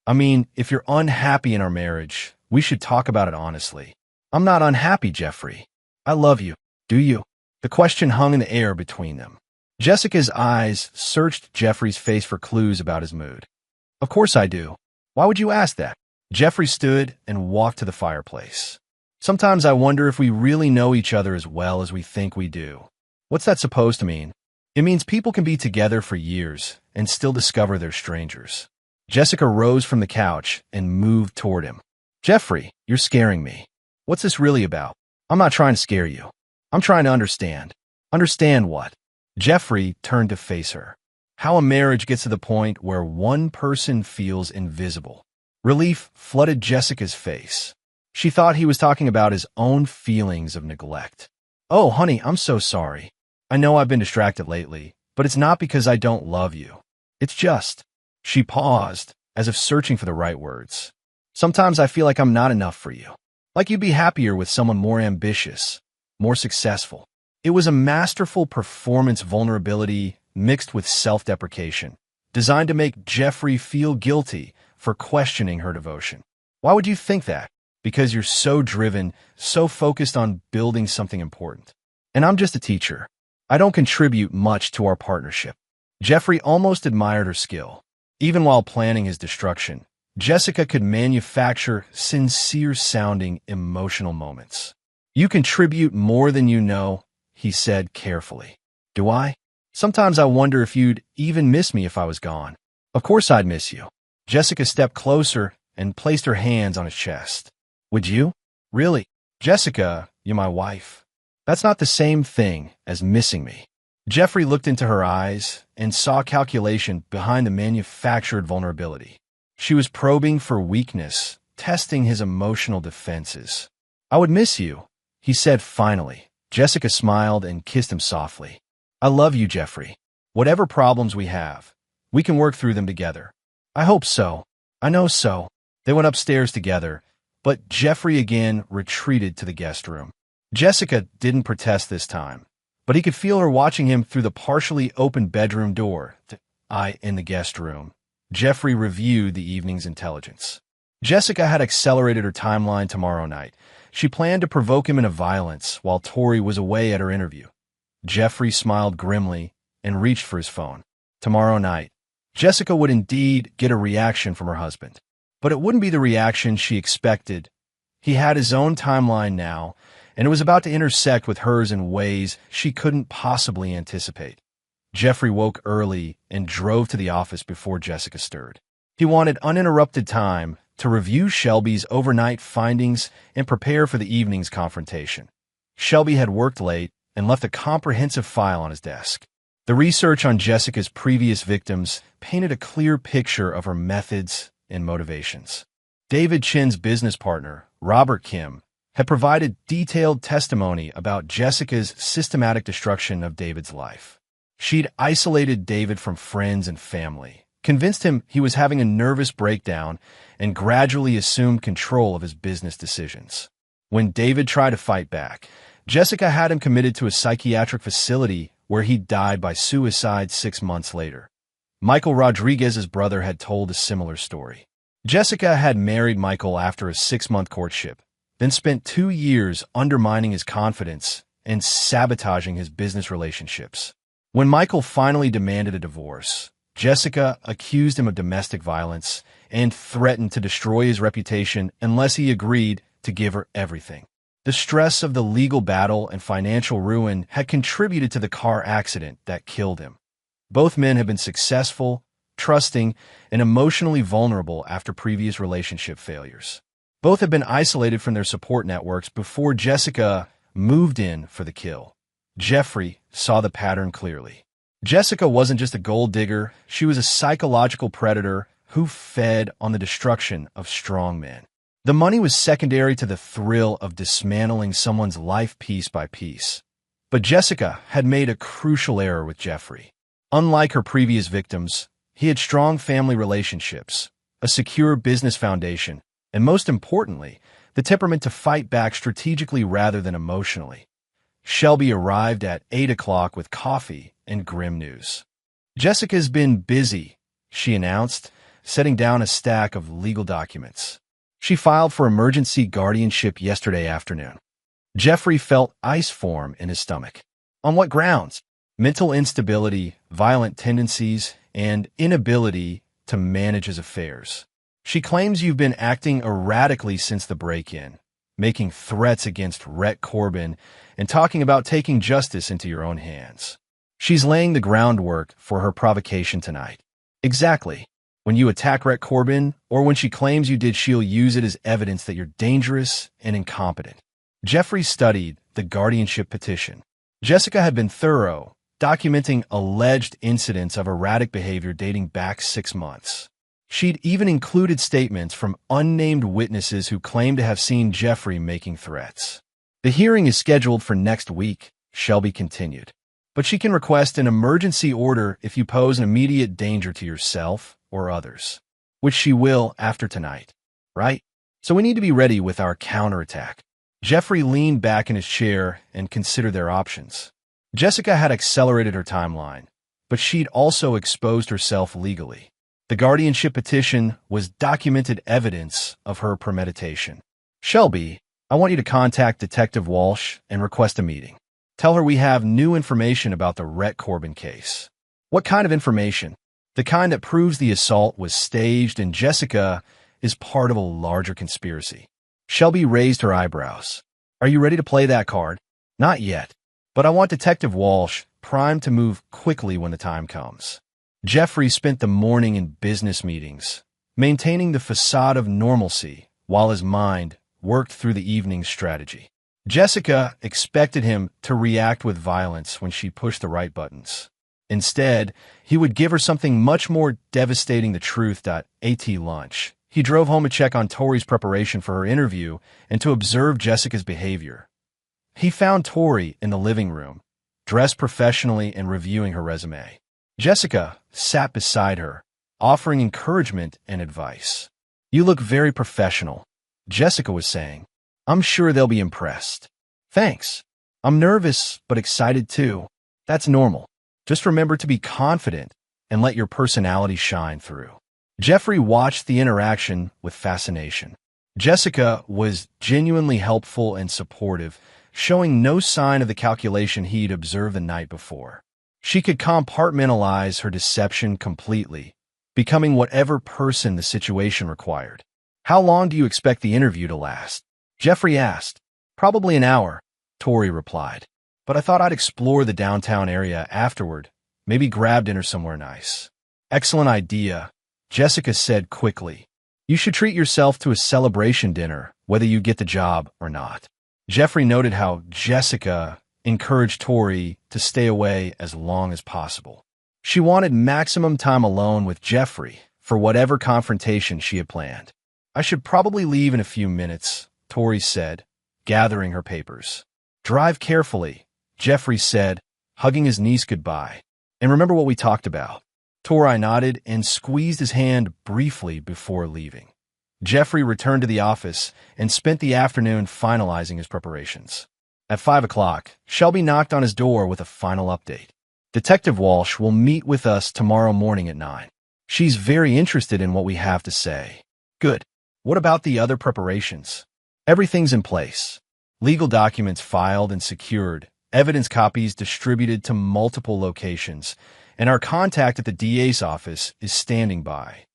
I mean, if you're unhappy in our marriage, we should talk about it honestly. I'm not unhappy, Jeffrey. I love you. Do you? The question hung in the air between them. Jessica's eyes searched Jeffrey's face for clues about his mood. Of course I do. Why would you ask that? Jeffrey stood and walked to the fireplace. Sometimes I wonder if we really know each other as well as we think we do. What's that supposed to mean? It means people can be together for years and still discover they're strangers. Jessica rose from the couch and moved toward him. Jeffrey, you're scaring me. What's this really about? I'm not trying to scare you. I'm trying to understand. Understand what? Jeffrey turned to face her. How a marriage gets to the point where one person feels invisible. Relief flooded Jessica's face. She thought he was talking about his own feelings of neglect. Oh, honey, I'm so sorry. I know I've been distracted lately, but it's not because I don't love you. It's just... She paused, as if searching for the right words. Sometimes I feel like I'm not enough for you. Like you'd be happier with someone more ambitious, more successful. It was a masterful performance vulnerability mixed with self-deprecation, designed to make Jeffrey feel guilty for questioning her devotion. Why would you think that? Because you're so driven, so focused on building something important. And I'm just a teacher. I don't contribute much to our partnership." Jeffrey almost admired her skill. Even while planning his destruction, Jessica could manufacture sincere-sounding emotional moments. "You contribute more than you know," he said carefully. "Do I? Sometimes I wonder if you'd even miss me if I was gone." "Of course I'd miss you." Jessica stepped closer and placed her hands on his chest. "Would you? Really? Jessica, you're my wife. That's not the same thing as missing me." Jeffrey looked into her eyes and saw calculation behind the manufactured vulnerability. She was probing for weakness, testing his emotional defenses. "I would miss you," he said finally. Jessica smiled and kissed him softly. "I love you, Jeffrey. Whatever problems we have, we can work through them together." "I hope so. I know so." They went upstairs together, but Jeffrey again retreated to the guest room. Jessica didn't protest this time, but he could feel her watching him through the partially open bedroom door. In the guest room, Jeffrey reviewed the evening's intelligence. Jessica had accelerated her timeline tomorrow night. She planned to provoke him into violence while Tori was away at her interview. Jeffrey smiled grimly and reached for his phone. Tomorrow night, Jessica would indeed get a reaction from her husband. But it wouldn't be the reaction she expected. He had his own timeline now, and it was about to intersect with hers in ways she couldn't possibly anticipate. Jeffrey woke early and drove to the office before Jessica stirred. He wanted uninterrupted time to review Shelby's overnight findings and prepare for the evening's confrontation. Shelby had worked late and left a comprehensive file on his desk. The research on Jessica's previous victims painted a clear picture of her methods and motivations. David Chin's business partner, Robert Kim, had provided detailed testimony about Jessica's systematic destruction of David's life. She'd isolated David from friends and family, convinced him he was having a nervous breakdown, and gradually assumed control of his business decisions. When David tried to fight back, Jessica had him committed to a psychiatric facility where he died by suicide 6 months later. Michael Rodriguez's brother had told a similar story. Jessica had married Michael after a 6-month courtship, then spent 2 years undermining his confidence and sabotaging his business relationships. When Michael finally demanded a divorce, Jessica accused him of domestic violence and threatened to destroy his reputation unless he agreed to give her everything. The stress of the legal battle and financial ruin had contributed to the car accident that killed him. Both men had been successful, trusting, and emotionally vulnerable after previous relationship failures. Both had been isolated from their support networks before Jessica moved in for the kill. Jeffrey saw the pattern clearly. Jessica wasn't just a gold digger, she was a psychological predator who fed on the destruction of strong men. The money was secondary to the thrill of dismantling someone's life piece by piece. But Jessica had made a crucial error with Jeffrey. Unlike her previous victims, he had strong family relationships, a secure business foundation, and most importantly, the temperament to fight back strategically rather than emotionally. Shelby arrived at 8 o'clock with coffee and grim news. "Jessica's been busy," she announced, setting down a stack of legal documents. "She filed for emergency guardianship yesterday afternoon." Jeffrey felt ice form in his stomach. On what grounds? Mental instability, violent tendencies, and inability to manage his affairs. "She claims you've been acting erratically since the break-in, making threats against Rhett Corbin and talking about taking justice into your own hands. She's laying the groundwork for her provocation tonight." "Exactly. When you attack Rhett Corbin, or when she claims you did, she'll use it as evidence that you're dangerous and incompetent." Jeffrey studied the guardianship petition. Jessica had been thorough, documenting alleged incidents of erratic behavior dating back 6 months. She'd even included statements from unnamed witnesses who claimed to have seen Jeffrey making threats. "The hearing is scheduled for next week," Shelby continued. "But she can request an emergency order if you pose an immediate danger to yourself or others, which she will after tonight, right? So we need to be ready with our counterattack." Jeffrey leaned back in his chair and considered their options. Jessica had accelerated her timeline, but she'd also exposed herself legally. The guardianship petition was documented evidence of her premeditation. "Shelby, I want you to contact Detective Walsh and request a meeting." Tell her we have new information about the Rhett Corbin case. What kind of information? The kind that proves the assault was staged and Jessica is part of a larger conspiracy. Shelby raised her eyebrows. Are you ready to play that card? Not yet, but I want Detective Walsh primed to move quickly when the time comes. Jeffrey spent the morning in business meetings, maintaining the facade of normalcy while his mind worked through the evening's strategy. Jessica expected him to react with violence when she pushed the right buttons. Instead, he would give her something much more devastating, the truth. At lunch, he drove home to check on Tori's preparation for her interview and to observe Jessica's behavior. He found Tori in the living room, dressed professionally and reviewing her resume. Jessica sat beside her, offering encouragement and advice. You look very professional, Jessica was saying. I'm sure they'll be impressed. Thanks. I'm nervous, but excited too. That's normal. Just remember to be confident and let your personality shine through. Jeffrey watched the interaction with fascination. Jessica was genuinely helpful and supportive, showing no sign of the calculation he'd observed the night before. She could compartmentalize her deception completely, becoming whatever person the situation required. How long do you expect the interview to last? Jeffrey asked. Probably an hour, Tori replied. But I thought I'd explore the downtown area afterward, maybe grab dinner somewhere nice. Excellent idea, Jessica said quickly. You should treat yourself to a celebration dinner, whether you get the job or not. Jeffrey noted how Jessica encouraged Tori to stay away as long as possible. She wanted maximum time alone with Jeffrey for whatever confrontation she had planned. I should probably leave in a few minutes, Tori said, gathering her papers. Drive carefully, Jeffrey said, hugging his niece goodbye. And remember what we talked about. Tori nodded and squeezed his hand briefly before leaving. Jeffrey returned to the office and spent the afternoon finalizing his preparations. At 5 o'clock, Shelby knocked on his door with a final update. Detective Walsh will meet with us tomorrow morning at 9. She's very interested in what we have to say. Good. What about the other preparations? Everything's in place. Legal documents filed and secured, evidence copies distributed to multiple locations, and our contact at the DA's office is standing by.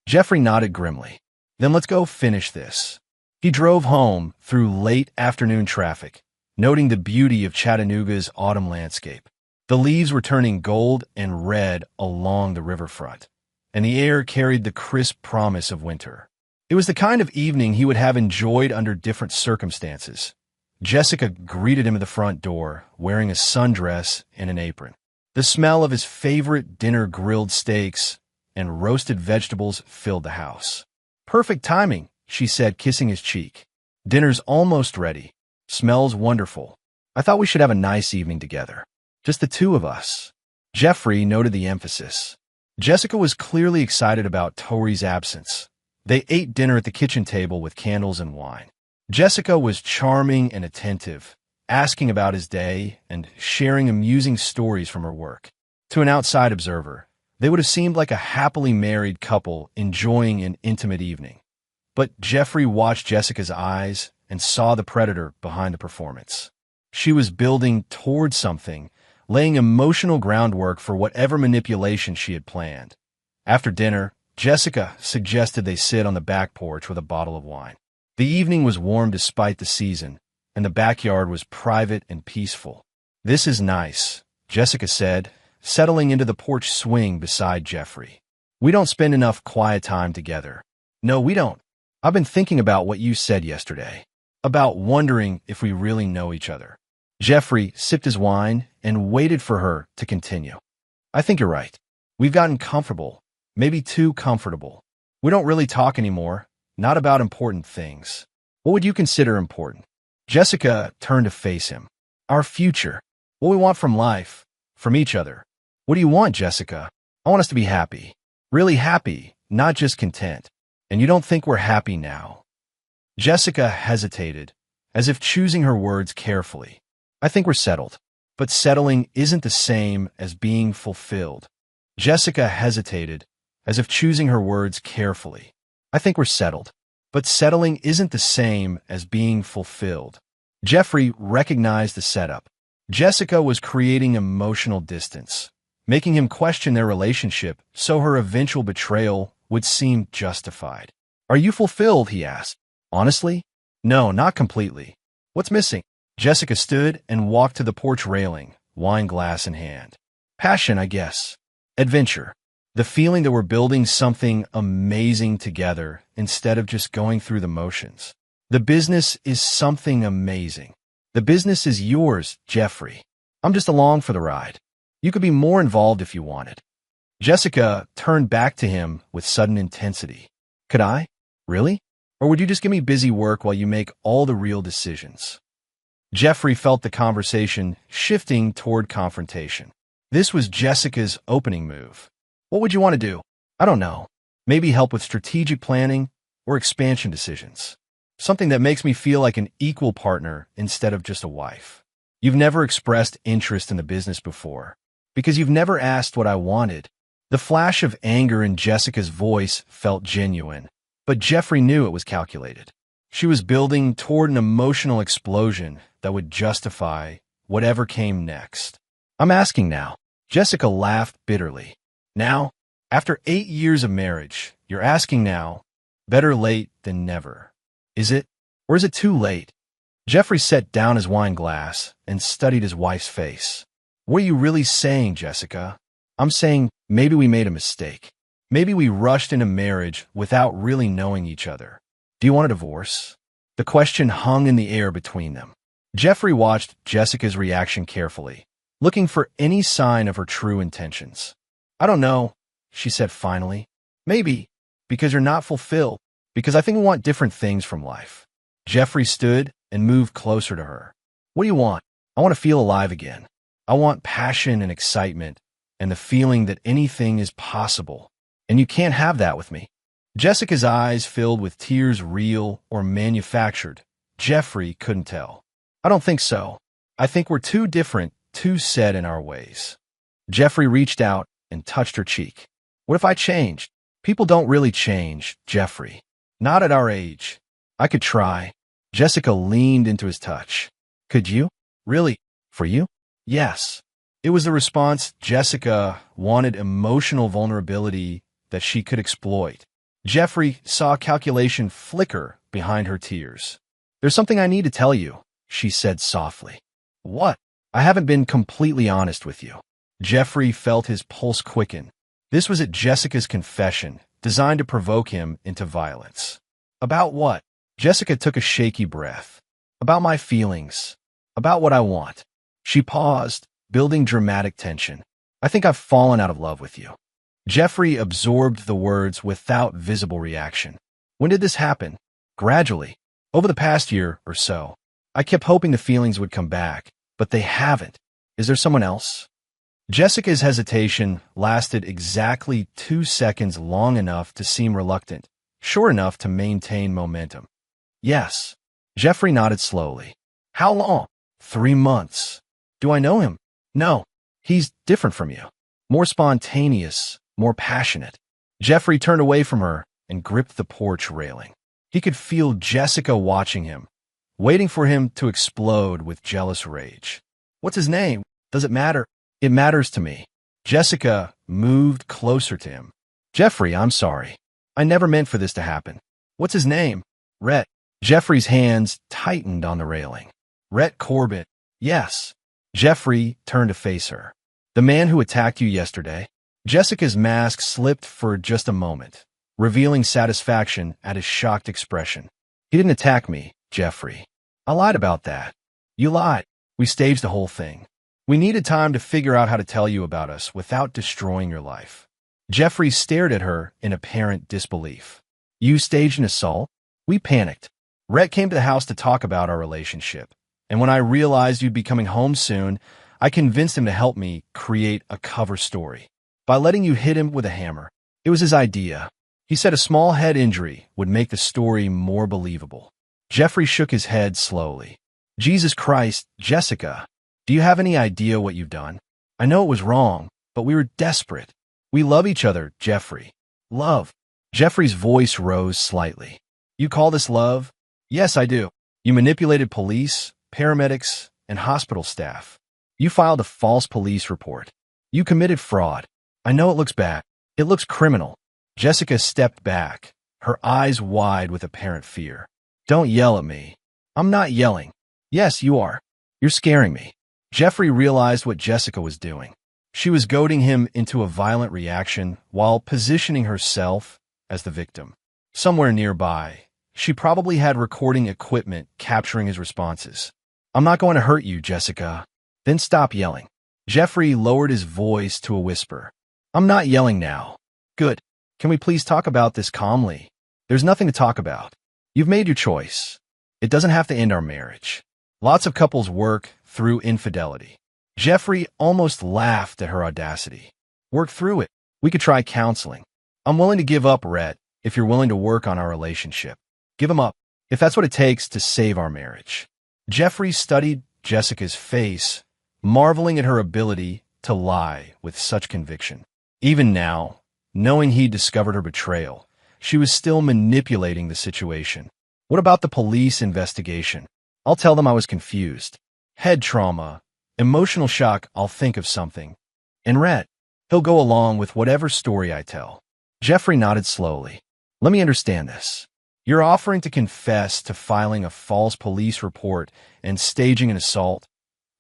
Jeffrey nodded grimly. Then let's go finish this. He drove home through late afternoon traffic, noting the beauty of Chattanooga's autumn landscape. The leaves were turning gold and red along the riverfront, and the air carried the crisp promise of winter. It was the kind of evening he would have enjoyed under different circumstances. Jessica greeted him at the front door, wearing a sundress and an apron. The smell of his favorite dinner, grilled steaks and roasted vegetables, filled the house. Perfect timing, she said, kissing his cheek. Dinner's almost ready. Smells wonderful. I thought we should have a nice evening together. Just the two of us. Jeffrey noted the emphasis. Jessica was clearly excited about Tori's absence. They ate dinner at the kitchen table with candles and wine. Jessica was charming and attentive, asking about his day and sharing amusing stories from her work. To an outside observer, they would have seemed like a happily married couple enjoying an intimate evening. But Jeffrey watched Jessica's eyes and saw the predator behind the performance. She was building towards something, laying emotional groundwork for whatever manipulation she had planned. After dinner, Jessica suggested they sit on the back porch with a bottle of wine. The evening was warm despite the season, and the backyard was private and peaceful. This is nice, Jessica said, settling into the porch swing beside Jeffrey. We don't spend enough quiet time together. No, we don't. I've been thinking about what you said yesterday, about wondering if we really know each other. Jeffrey sipped his wine and waited for her to continue. I think you're right. We've gotten comfortable. Maybe too comfortable. We don't really talk anymore, not about important things. What would you consider important? Jessica turned to face him. Our future. What we want from life, from each other. What do you want, Jessica? I want us to be happy. Really happy, not just content. And you don't think we're happy now? Jessica hesitated, as if choosing her words carefully. I think we're settled. But settling isn't the same as being fulfilled. Jessica hesitated, as if choosing her words carefully. I think we're settled. But settling isn't the same as being fulfilled. Jeffrey recognized the setup. Jessica was creating emotional distance, making him question their relationship so her eventual betrayal would seem justified. "Are you fulfilled?" he asked. "Honestly? No, not completely. What's missing?" Jessica stood and walked to the porch railing, wine glass in hand. "Passion, I guess. Adventure. The feeling that we're building something amazing together instead of just going through the motions. The business is something amazing. The business is yours, Jeffrey. I'm just along for the ride. You could be more involved if you wanted." Jessica turned back to him with sudden intensity. "Could I? Really? Or would you just give me busy work while you make all the real decisions?" Jeffrey felt the conversation shifting toward confrontation. This was Jessica's opening move. "What would you want to do?" "I don't know. Maybe help with strategic planning or expansion decisions. Something that makes me feel like an equal partner instead of just a wife. You've never expressed interest in the business before, because you've never asked what I wanted." The flash of anger in Jessica's voice felt genuine, but Jeffrey knew it was calculated. She was building toward an emotional explosion that would justify whatever came next. "I'm asking now." Jessica laughed bitterly. "Now? After 8 years of marriage, you're asking now? Better late than never. Is it? Or is it too late?" Jeffrey set down his wine glass and studied his wife's face. "What are you really saying, Jessica?" "I'm saying maybe we made a mistake. Maybe we rushed into marriage without really knowing each other. Do you want a divorce?" The question hung in the air between them. Jeffrey watched Jessica's reaction carefully, looking for any sign of her true intentions. "I don't know," she said finally. "Maybe, because you're not fulfilled. Because I think we want different things from life." Jeffrey stood and moved closer to her. "What do you want?" "I want to feel alive again. I want passion and excitement and the feeling that anything is possible. And you can't have that with me." Jessica's eyes filled with tears, real or manufactured. Jeffrey couldn't tell. "I don't think so. I think we're too different, too set in our ways." Jeffrey reached out and touched her cheek. "What if I changed?" "People don't really change, Jeffrey. Not at our age." "I could try." Jessica leaned into his touch. "Could you? Really? For you?" "Yes." It was the response Jessica wanted, emotional vulnerability that she could exploit. Jeffrey saw calculation flicker behind her tears. "There's something I need to tell you," she said softly. "What?" "I haven't been completely honest with you." Jeffrey felt his pulse quicken. This was at Jessica's confession, designed to provoke him into violence. "About what?" Jessica took a shaky breath. "About my feelings. About what I want." She paused, building dramatic tension. "I think I've fallen out of love with you." Jeffrey absorbed the words without visible reaction. "When did this happen?" "Gradually. Over the past year or so. I kept hoping the feelings would come back, but they haven't. Is there someone else?" Jessica's hesitation lasted exactly 2 seconds, long enough to seem reluctant, short enough to maintain momentum. "Yes." Jeffrey nodded slowly. "How long?" 3 months. "Do I know him?" "No. He's different from you. More spontaneous, more passionate." Jeffrey turned away from her and gripped the porch railing. He could feel Jessica watching him, waiting for him to explode with jealous rage. "What's his name? Does it matter?" "It matters to me." Jessica moved closer to him. "Jeffrey, I'm sorry. I never meant for this to happen." "What's his name?" "Rhett." Jeffrey's hands tightened on the railing. "Rhett Corbett." "Yes." Jeffrey turned to face her. "The man who attacked you yesterday?" Jessica's mask slipped for just a moment, revealing satisfaction at his shocked expression. "He didn't attack me, Jeffrey. I lied about that." "You lied. We staged the whole thing. We needed time to figure out how to tell you about us without destroying your life." Jeffrey stared at her in apparent disbelief. "You staged an assault?" "We panicked. Rhett came to the house to talk about our relationship, and when I realized you'd be coming home soon, I convinced him to help me create a cover story by letting you hit him with a hammer. It was his idea. He said a small head injury would make the story more believable." Jeffrey shook his head slowly. "Jesus Christ, Jessica. Do you have any idea what you've done? I know it was wrong, but we were desperate. We love each other, Jeffrey." "Love?" Jeffrey's voice rose slightly. "You call this love?" "Yes, I do. You manipulated police, paramedics, and hospital staff. You filed a false police report. You committed fraud. I know it looks bad. It looks criminal. Jessica stepped back, her eyes wide with apparent fear. Don't yell at me. I'm not yelling. Yes, you are. You're scaring me. Jeffrey realized what Jessica was doing. She was goading him into a violent reaction while positioning herself as the victim. Somewhere nearby, she probably had recording equipment capturing his responses. I'm not going to hurt you, Jessica. Then stop yelling. Jeffrey lowered his voice to a whisper. I'm not yelling now. Good. Can we please talk about this calmly? There's nothing to talk about. You've made your choice. It doesn't have to end our marriage. Lots of couples work through infidelity. Jeffrey almost laughed at her audacity. Work through it. We could try counseling. I'm willing to give up, Rhett, if you're willing to work on our relationship. Give him up, if that's what it takes to save our marriage. Jeffrey studied Jessica's face, marveling at her ability to lie with such conviction. Even now, knowing he discovered her betrayal, she was still manipulating the situation. What about the police investigation? I'll tell them I was confused. Head trauma, emotional shock, I'll think of something. And Rhett, he'll go along with whatever story I tell. Jeffrey nodded slowly. Let me understand this. You're offering to confess to filing a false police report and staging an assault,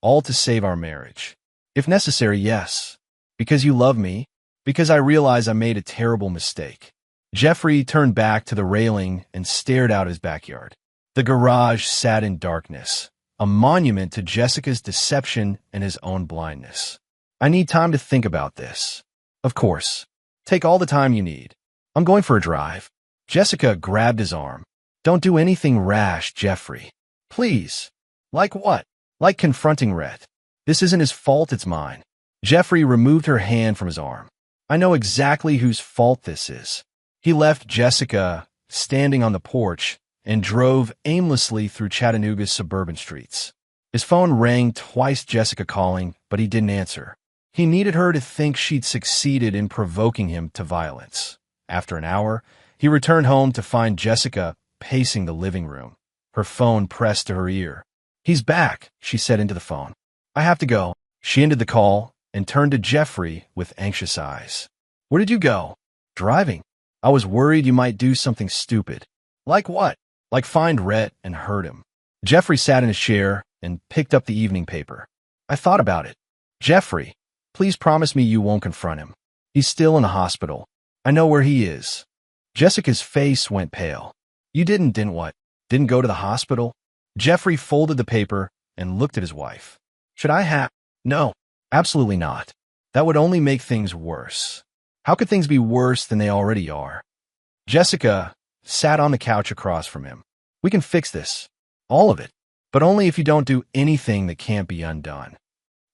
all to save our marriage. If necessary, yes. Because you love me, because I realize I made a terrible mistake. Jeffrey turned back to the railing and stared out his backyard. The garage sat in darkness, a monument to Jessica's deception and his own blindness. I need time to think about this. Of course. Take all the time you need. I'm going for a drive. Jessica grabbed his arm. Don't do anything rash, Jeffrey. Please. Like what? Like confronting Rhett. This isn't his fault, it's mine. Jeffrey removed her hand from his arm. I know exactly whose fault this is. He left Jessica standing on the porch and drove aimlessly through Chattanooga's suburban streets. His phone rang twice, Jessica calling, but he didn't answer. He needed her to think she'd succeeded in provoking him to violence. After an hour, he returned home to find Jessica pacing the living room, her phone pressed to her ear. He's back, she said into the phone. I have to go. She ended the call and turned to Jeffrey with anxious eyes. Where did you go? Driving. I was worried you might do something stupid. Like what? Like find Rhett and hurt him. Jeffrey sat in his chair and picked up the evening paper. I thought about it. Jeffrey, please promise me you won't confront him. He's still in a hospital. I know where he is. Jessica's face went pale. You didn't what? Didn't go to the hospital? Jeffrey folded the paper and looked at his wife. Should I have? No, absolutely not. That would only make things worse. How could things be worse than they already are? Jessica sat on the couch across from him. We can fix this. All of it. But only if you don't do anything that can't be undone.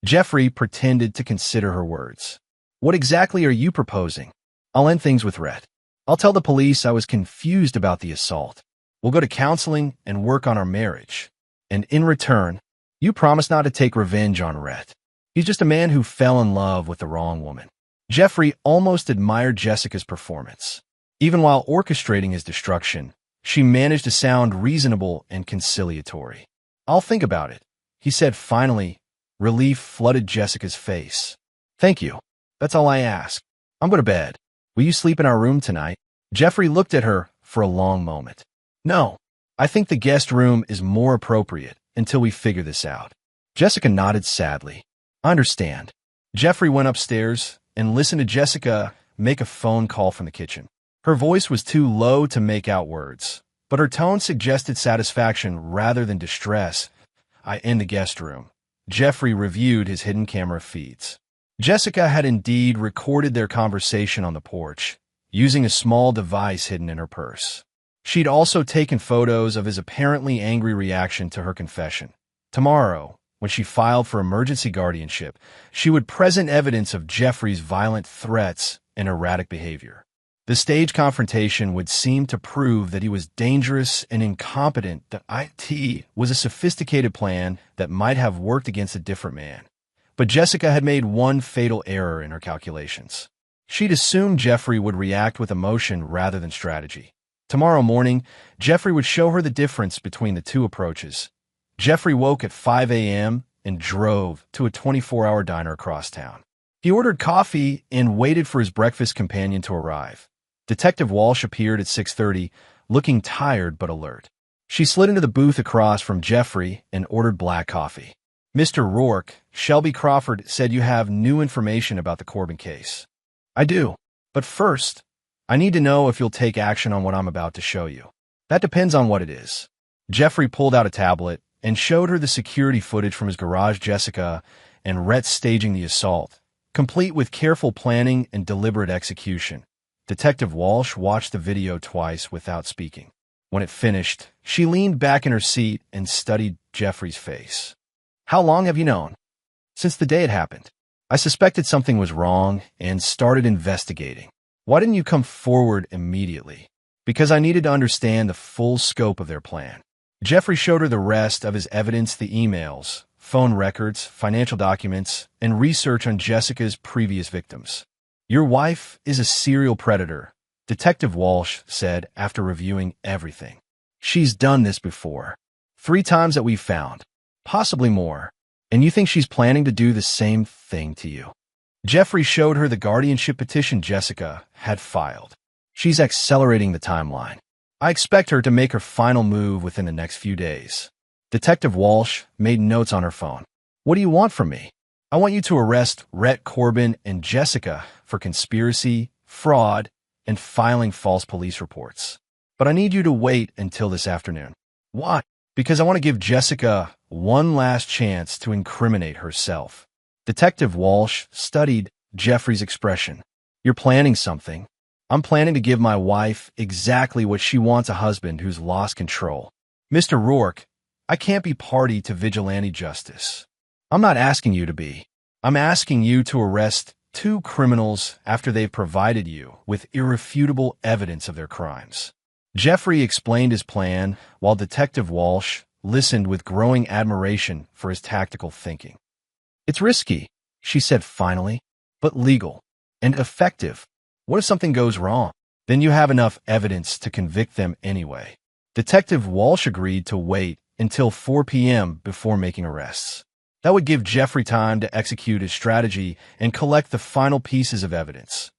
Jeffrey pretended to consider her words. What exactly are you proposing? I'll end things with Rhett. I'll tell the police I was confused about the assault. We'll go to counseling and work on our marriage. And in return, you promise not to take revenge on Rhett. He's just a man who fell in love with the wrong woman. Jeffrey almost admired Jessica's performance. Even while orchestrating his destruction, she managed to sound reasonable and conciliatory. I'll think about it, he said finally. Relief flooded Jessica's face. Thank you. That's all I ask. I'm going to bed. Will you sleep in our room tonight? Jeffrey looked at her for a long moment. No, I think the guest room is more appropriate until we figure this out. Jessica nodded sadly. I understand. Jeffrey went upstairs and listened to Jessica make a phone call from the kitchen. Her voice was too low to make out words, but her tone suggested satisfaction rather than distress. In the guest room. Jeffrey reviewed his hidden camera feeds. Jessica had indeed recorded their conversation on the porch, using a small device hidden in her purse. She'd also taken photos of his apparently angry reaction to her confession. Tomorrow, when she filed for emergency guardianship, she would present evidence of Jeffrey's violent threats and erratic behavior. The stage confrontation would seem to prove that he was dangerous and incompetent, that it was a sophisticated plan that might have worked against a different man. But Jessica had made one fatal error in her calculations. She'd assumed Jeffrey would react with emotion rather than strategy. Tomorrow morning, Jeffrey would show her the difference between the two approaches. Jeffrey woke at 5 a.m. and drove to a 24-hour diner across town. He ordered coffee and waited for his breakfast companion to arrive. Detective Walsh appeared at 6:30, looking tired but alert. She slid into the booth across from Jeffrey and ordered black coffee. "Mr. Rourke, Shelby Crawford said you have new information about the Corbin case." "I do. But first, I need to know if you'll take action on what I'm about to show you." "That depends on what it is." Jeffrey pulled out a tablet and showed her the security footage from his garage. Jessica and Rhett staging the assault, complete with careful planning and deliberate execution. Detective Walsh watched the video twice without speaking. When it finished, she leaned back in her seat and studied Jeffrey's face. "How long have you known?" "Since the day it happened. I suspected something was wrong and started investigating." "Why didn't you come forward immediately?" "Because I needed to understand the full scope of their plan." Jeffrey showed her the rest of his evidence: the emails, phone records, financial documents, and research on Jessica's previous victims. "Your wife is a serial predator," Detective Walsh said after reviewing everything. "She's done this before. 3 times that we've found. Possibly more. And you think she's planning to do the same thing to you?" Jeffrey showed her the guardianship petition Jessica had filed. "She's accelerating the timeline. I expect her to make her final move within the next few days." Detective Walsh made notes on her phone. "What do you want from me?" "I want you to arrest Rhett, Corbin, and Jessica for conspiracy, fraud, and filing false police reports. But I need you to wait until this afternoon." "Why?" "Because I want to give Jessica one last chance to incriminate herself." Detective Walsh studied Jeffrey's expression. "You're planning something." "I'm planning to give my wife exactly what she wants: a husband who's lost control." "Mr. Rourke, I can't be party to vigilante justice." "I'm not asking you to be. I'm asking you to arrest 2 criminals after they've provided you with irrefutable evidence of their crimes." Jeffrey explained his plan while Detective Walsh listened with growing admiration for his tactical thinking. "It's risky," she said finally, "but legal and effective. What if something goes wrong? Then you have enough evidence to convict them anyway." Detective Walsh agreed to wait until 4 p.m. before making arrests. That would give Jeffrey time to execute his strategy and collect the final pieces of evidence.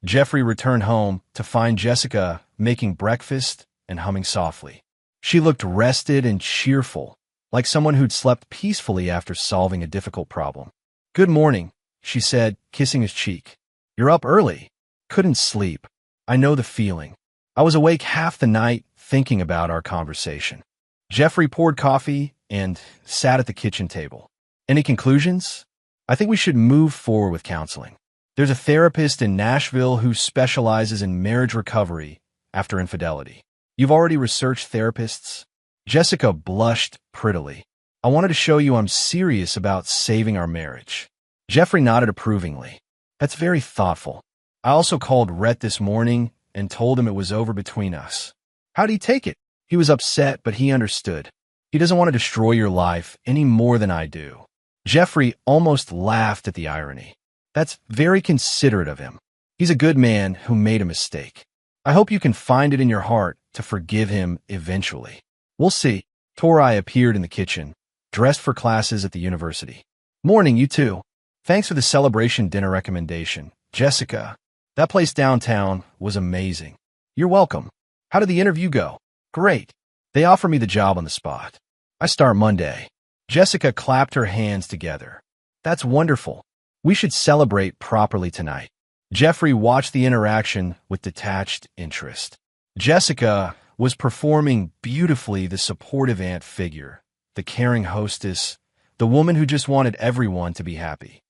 Jeffrey returned home to find Jessica making breakfast and humming softly. She looked rested and cheerful, like someone who'd slept peacefully after solving a difficult problem. "Good morning," she said, kissing his cheek. "You're up early." "Couldn't sleep. I know the feeling. I was awake half the night thinking about our conversation." Jeffrey poured coffee and sat at the kitchen table. "Any conclusions?" "I think we should move forward with counseling. There's a therapist in Nashville who specializes in marriage recovery after infidelity." "You've already researched therapists?" Jessica blushed prettily. "I wanted to show you I'm serious about saving our marriage." Jeffrey nodded approvingly. "That's very thoughtful. I also called Rhett this morning and told him it was over between us." "How'd he take it?" "He was upset, but he understood. He doesn't want to destroy your life any more than I do." Jeffrey almost laughed at the irony. "That's very considerate of him. He's a good man who made a mistake. I hope you can find it in your heart to forgive him eventually." "We'll see." Torai appeared in the kitchen, dressed for classes at the university. "Morning, you two. Thanks for the celebration dinner recommendation, Jessica. That place downtown was amazing." "You're welcome. How did the interview go?" "Great. They offered me the job on the spot. I start Monday." Jessica clapped her hands together. "That's wonderful. We should celebrate properly tonight." Jeffrey watched the interaction with detached interest. Jessica was performing beautifully, the supportive aunt figure, the caring hostess, the woman who just wanted everyone to be happy.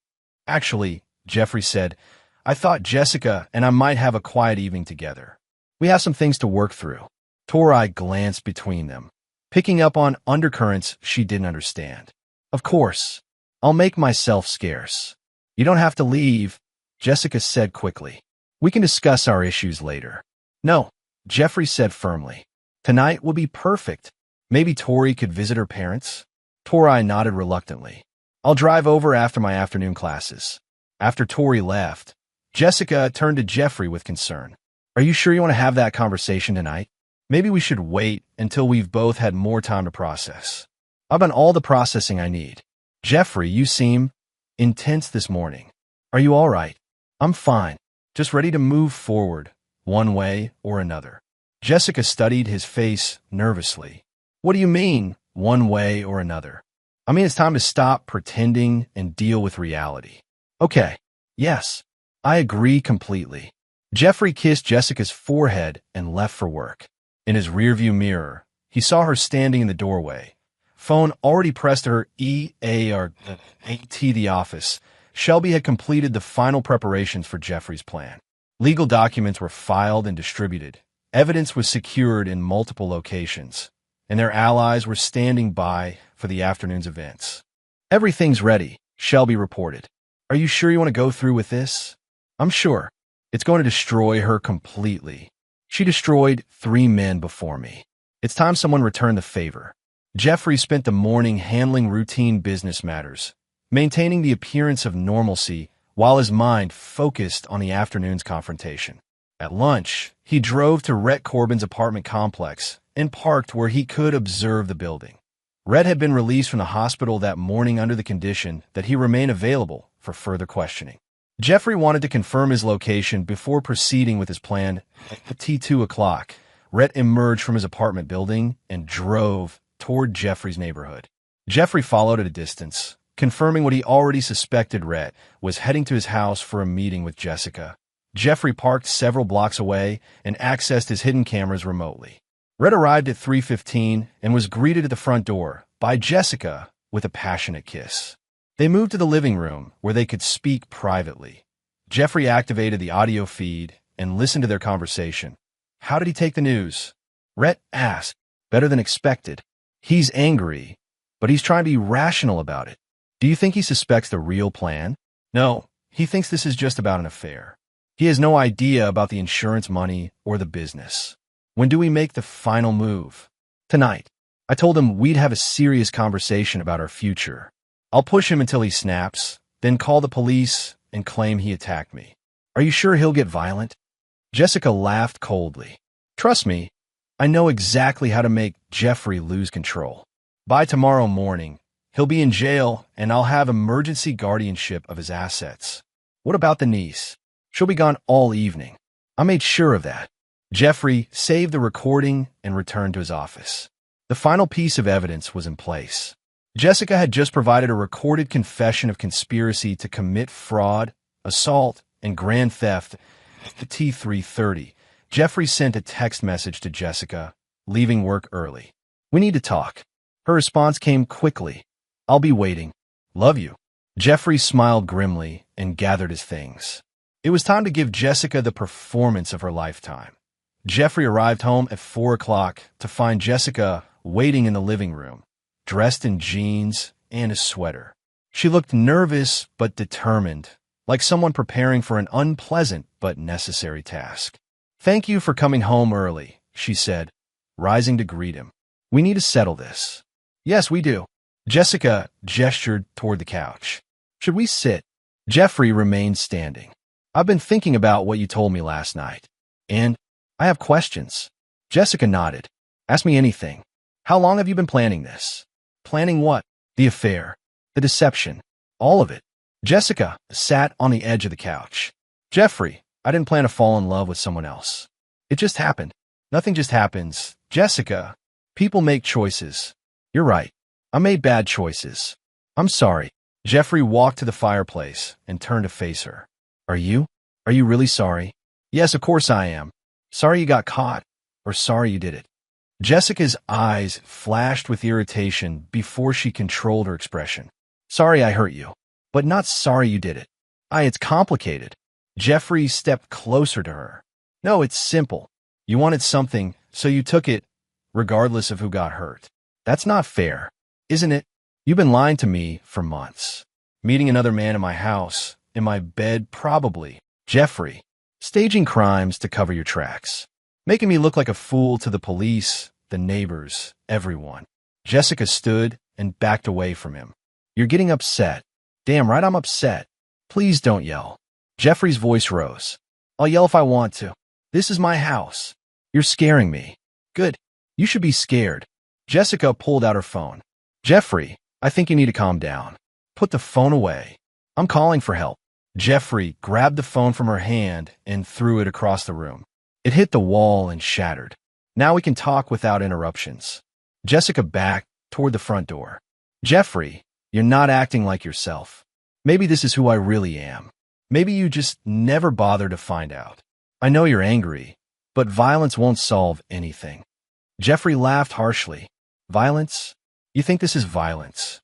"Actually," Jeffrey said, "I thought Jessica and I might have a quiet evening together. We have some things to work through." Torai glanced between them, picking up on undercurrents she didn't understand. "Of course. I'll make myself scarce." "You don't have to leave," Jessica said quickly. "We can discuss our issues later." "No," Jeffrey said firmly. "Tonight will be perfect. Maybe Tori could visit her parents?" Torai nodded reluctantly. "I'll drive over after my afternoon classes." After Tori left, Jessica turned to Jeffrey with concern. "Are you sure you want to have that conversation tonight? Maybe we should wait until we've both had more time to process." "I've done all the processing I need. Jeffrey, you seem intense this morning. Are you all right? I'm fine. Just ready to move forward, one way or another. Jessica studied his face nervously. What do you mean, one way or another? I mean, it's time to stop pretending and deal with reality. Okay. Yes. I agree completely. Jeffrey kissed Jessica's forehead and left for work. In his rearview mirror, he saw her standing in the doorway. Phone already pressed to her the office. Shelby had completed the final preparations for Jeffrey's plan. Legal documents were filed and distributed. Evidence was secured in multiple locations, and their allies were standing by for the afternoon's events. Everything's ready, Shelby reported. Are you sure you want to go through with this? I'm sure. It's going to destroy her completely. She destroyed 3 men before me. It's time someone returned the favor. Jeffrey spent the morning handling routine business matters, maintaining the appearance of normalcy while his mind focused on the afternoon's confrontation. At lunch, he drove to Rhett Corbin's apartment complex and parked where he could observe the building. Rhett had been released from the hospital that morning under the condition that he remain available for further questioning. Jeffrey wanted to confirm his location before proceeding with his plan. At 2 o'clock, Rhett emerged from his apartment building and drove toward Jeffrey's neighborhood. Jeffrey followed at a distance, confirming what he already suspected. Rhett was heading to his house for a meeting with Jessica. Jeffrey parked several blocks away and accessed his hidden cameras remotely. Rhett arrived at 3:15 and was greeted at the front door by Jessica with a passionate kiss. They moved to the living room where they could speak privately. Jeffrey activated the audio feed and listened to their conversation. How did he take the news? Rhett asked. Better than expected. He's angry, but he's trying to be rational about it. Do you think he suspects the real plan? No, he thinks this is just about an affair. He has no idea about the insurance money or the business. When do we make the final move? Tonight. I told him we'd have a serious conversation about our future. I'll push him until he snaps, then call the police and claim he attacked me. Are you sure he'll get violent? Jessica laughed coldly. Trust me, I know exactly how to make Jeffrey lose control. By tomorrow morning, he'll be in jail and I'll have emergency guardianship of his assets. What about the niece? She'll be gone all evening. I made sure of that. Jeffrey saved the recording and returned to his office. The final piece of evidence was in place. Jessica had just provided a recorded confession of conspiracy to commit fraud, assault, and grand theft at T3:30. Jeffrey sent a text message to Jessica, leaving work early. We need to talk. Her response came quickly. I'll be waiting. Love you. Jeffrey smiled grimly and gathered his things. It was time to give Jessica the performance of her lifetime. Jeffrey arrived home at 4 o'clock to find Jessica waiting in the living room, dressed in jeans and a sweater. She looked nervous but determined, like someone preparing for an unpleasant but necessary task. Thank you for coming home early, she said, rising to greet him. We need to settle this. Yes, we do. Jessica gestured toward the couch. Should we sit? Jeffrey remained standing. I've been thinking about what you told me last night, and I have questions. Jessica nodded. Ask me anything. How long have you been planning this? Planning what? The affair. The deception. All of it. Jessica sat on the edge of the couch. Jeffrey, I didn't plan to fall in love with someone else. It just happened. Nothing just happens. Jessica, people make choices. You're right. I made bad choices. I'm sorry. Jeffrey walked to the fireplace and turned to face her. Are you? Are you really sorry? Yes, of course I am. Sorry you got caught, or sorry you did it. Jessica's eyes flashed with irritation before she controlled her expression. Sorry I hurt you, but not sorry you did it. It's complicated. Jeffrey stepped closer to her. No, it's simple. You wanted something, so you took it, regardless of who got hurt. That's not fair, isn't it? You've been lying to me for months. Meeting another man in my house, in my bed probably. Jeffrey, staging crimes to cover your tracks. Making me look like a fool to the police, the neighbors, everyone. Jessica stood and backed away from him. You're getting upset. Damn right I'm upset. Please don't yell. Jeffrey's voice rose. I'll yell if I want to. This is my house. You're scaring me. Good. You should be scared. Jessica pulled out her phone. Jeffrey, I think you need to calm down. Put the phone away. I'm calling for help. Jeffrey grabbed the phone from her hand and threw it across the room. It hit the wall and shattered. Now we can talk without interruptions. Jessica backed toward the front door. Jeffrey, you're not acting like yourself. Maybe this is who I really am. Maybe you just never bother to find out. I know you're angry, but violence won't solve anything. Jeffrey laughed harshly. Violence? You think this is violence?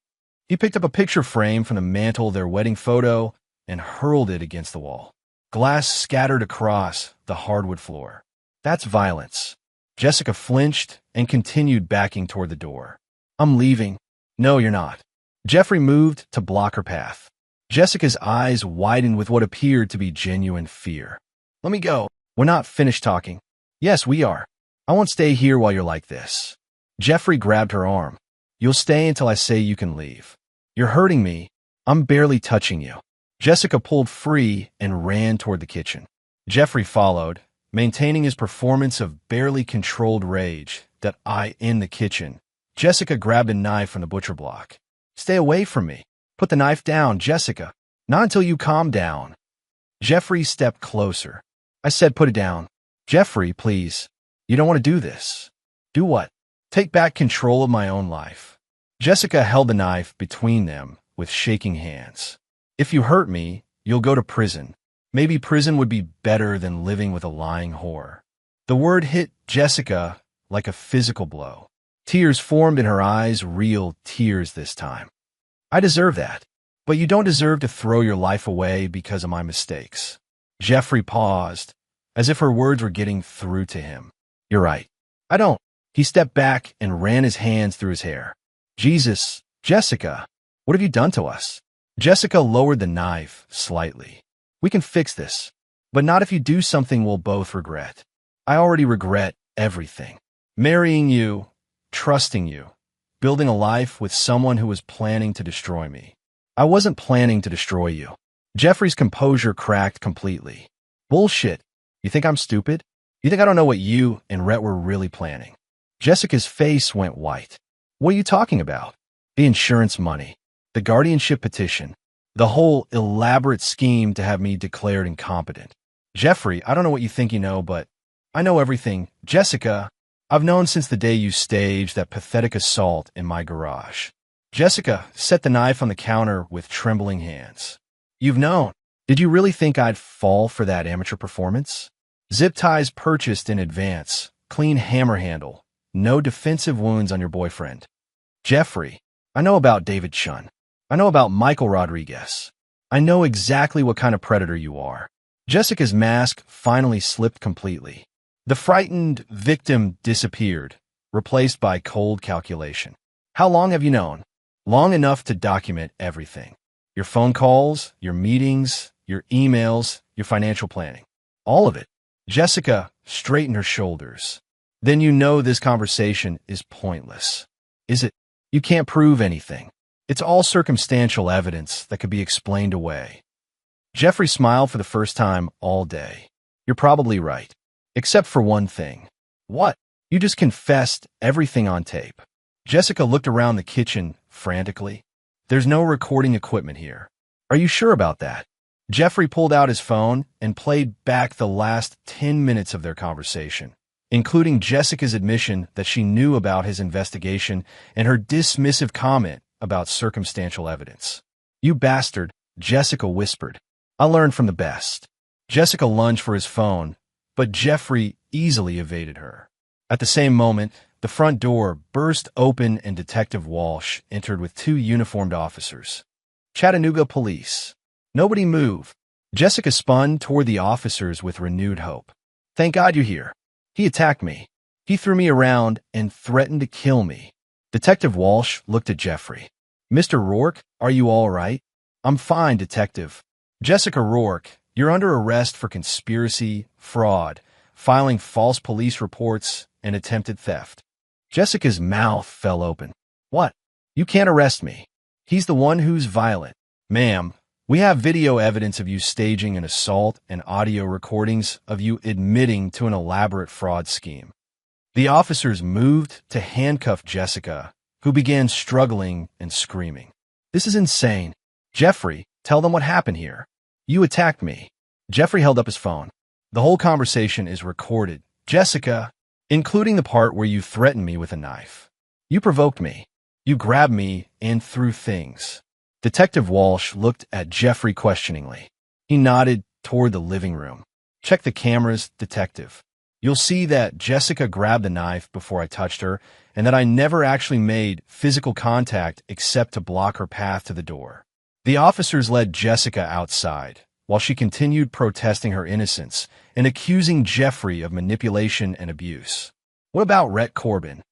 He picked up a picture frame from the mantel of their wedding photo and hurled it against the wall. Glass scattered across the hardwood floor. That's violence. Jessica flinched and continued backing toward the door. I'm leaving. No, you're not. Jeffrey moved to block her path. Jessica's eyes widened with what appeared to be genuine fear. Let me go. We're not finished talking. Yes, we are. I won't stay here while you're like this. Jeffrey grabbed her arm. You'll stay until I say you can leave. You're hurting me. I'm barely touching you. Jessica pulled free and ran toward the kitchen. Jeffrey followed, maintaining his performance of barely controlled rage that in the kitchen. Jessica grabbed a knife from the butcher block. Stay away from me. Put the knife down, Jessica. Not until you calm down. Jeffrey stepped closer. I said put it down. Jeffrey, please. You don't want to do this. Do what? Take back control of my own life. Jessica held the knife between them with shaking hands. If you hurt me, you'll go to prison. Maybe prison would be better than living with a lying whore. The word hit Jessica like a physical blow. Tears formed in her eyes, real tears this time. I deserve that, but you don't deserve to throw your life away because of my mistakes. Jeffrey paused, as if her words were getting through to him. You're right. I don't. He stepped back and ran his hands through his hair. Jesus, Jessica, what have you done to us? Jessica lowered the knife slightly. We can fix this, but not if you do something we'll both regret. I already regret everything. Marrying you, trusting you, building a life with someone who was planning to destroy me. I wasn't planning to destroy you. Jeffrey's composure cracked completely. Bullshit. You think I'm stupid? You think I don't know what you and Rhett were really planning? Jessica's face went white. What are you talking about? The insurance money, the guardianship petition, the whole elaborate scheme to have me declared incompetent. Jeffrey, I don't know what you think you know, but I know everything. Jessica, I've known since the day you staged that pathetic assault in my garage. Jessica set the knife on the counter with trembling hands. You've known. Did you really think I'd fall for that amateur performance? Zip ties purchased in advance, clean hammer handle, no defensive wounds on your boyfriend. Jeffrey, I know about David Chun. I know about Michael Rodriguez. I know exactly what kind of predator you are. Jessica's mask finally slipped completely. The frightened victim disappeared, replaced by cold calculation. How long have you known? Long enough to document everything. Your phone calls, your meetings, your emails, your financial planning. All of it. Jessica straightened her shoulders. Then you know this conversation is pointless. Is it? You can't prove anything. It's all circumstantial evidence that could be explained away. Jeffrey smiled for the first time all day. You're probably right. Except for one thing. What? You just confessed everything on tape. Jessica looked around the kitchen frantically. There's no recording equipment here. Are you sure about that? Jeffrey pulled out his phone and played back the last 10 minutes of their conversation, including Jessica's admission that she knew about his investigation and her dismissive comment about circumstantial evidence. You bastard, Jessica whispered. I learned from the best. Jessica lunged for his phone, but Jeffrey easily evaded her. At the same moment, the front door burst open and Detective Walsh entered with 2 uniformed officers. Chattanooga Police. Nobody move. Jessica spun toward the officers with renewed hope. Thank God you're here. He attacked me. He threw me around and threatened to kill me. Detective Walsh looked at Jeffrey. Mr. Rourke, are you all right? I'm fine, Detective. Jessica Rourke, you're under arrest for conspiracy, fraud, filing false police reports, and attempted theft. Jessica's mouth fell open. What? You can't arrest me. He's the one who's violent. Ma'am, we have video evidence of you staging an assault and audio recordings of you admitting to an elaborate fraud scheme. The officers moved to handcuff Jessica, who began struggling and screaming. This is insane. Jeffrey, tell them what happened here. You attacked me. Jeffrey held up his phone. The whole conversation is recorded. Jessica, including the part where you threatened me with a knife. You provoked me. You grabbed me and threw things. Detective Walsh looked at Jeffrey questioningly. He nodded toward the living room. Check the cameras, detective. You'll see that Jessica grabbed the knife before I touched her, and that I never actually made physical contact except to block her path to the door. The officers led Jessica outside, while she continued protesting her innocence and accusing Jeffrey of manipulation and abuse. What about Rhett Corbin?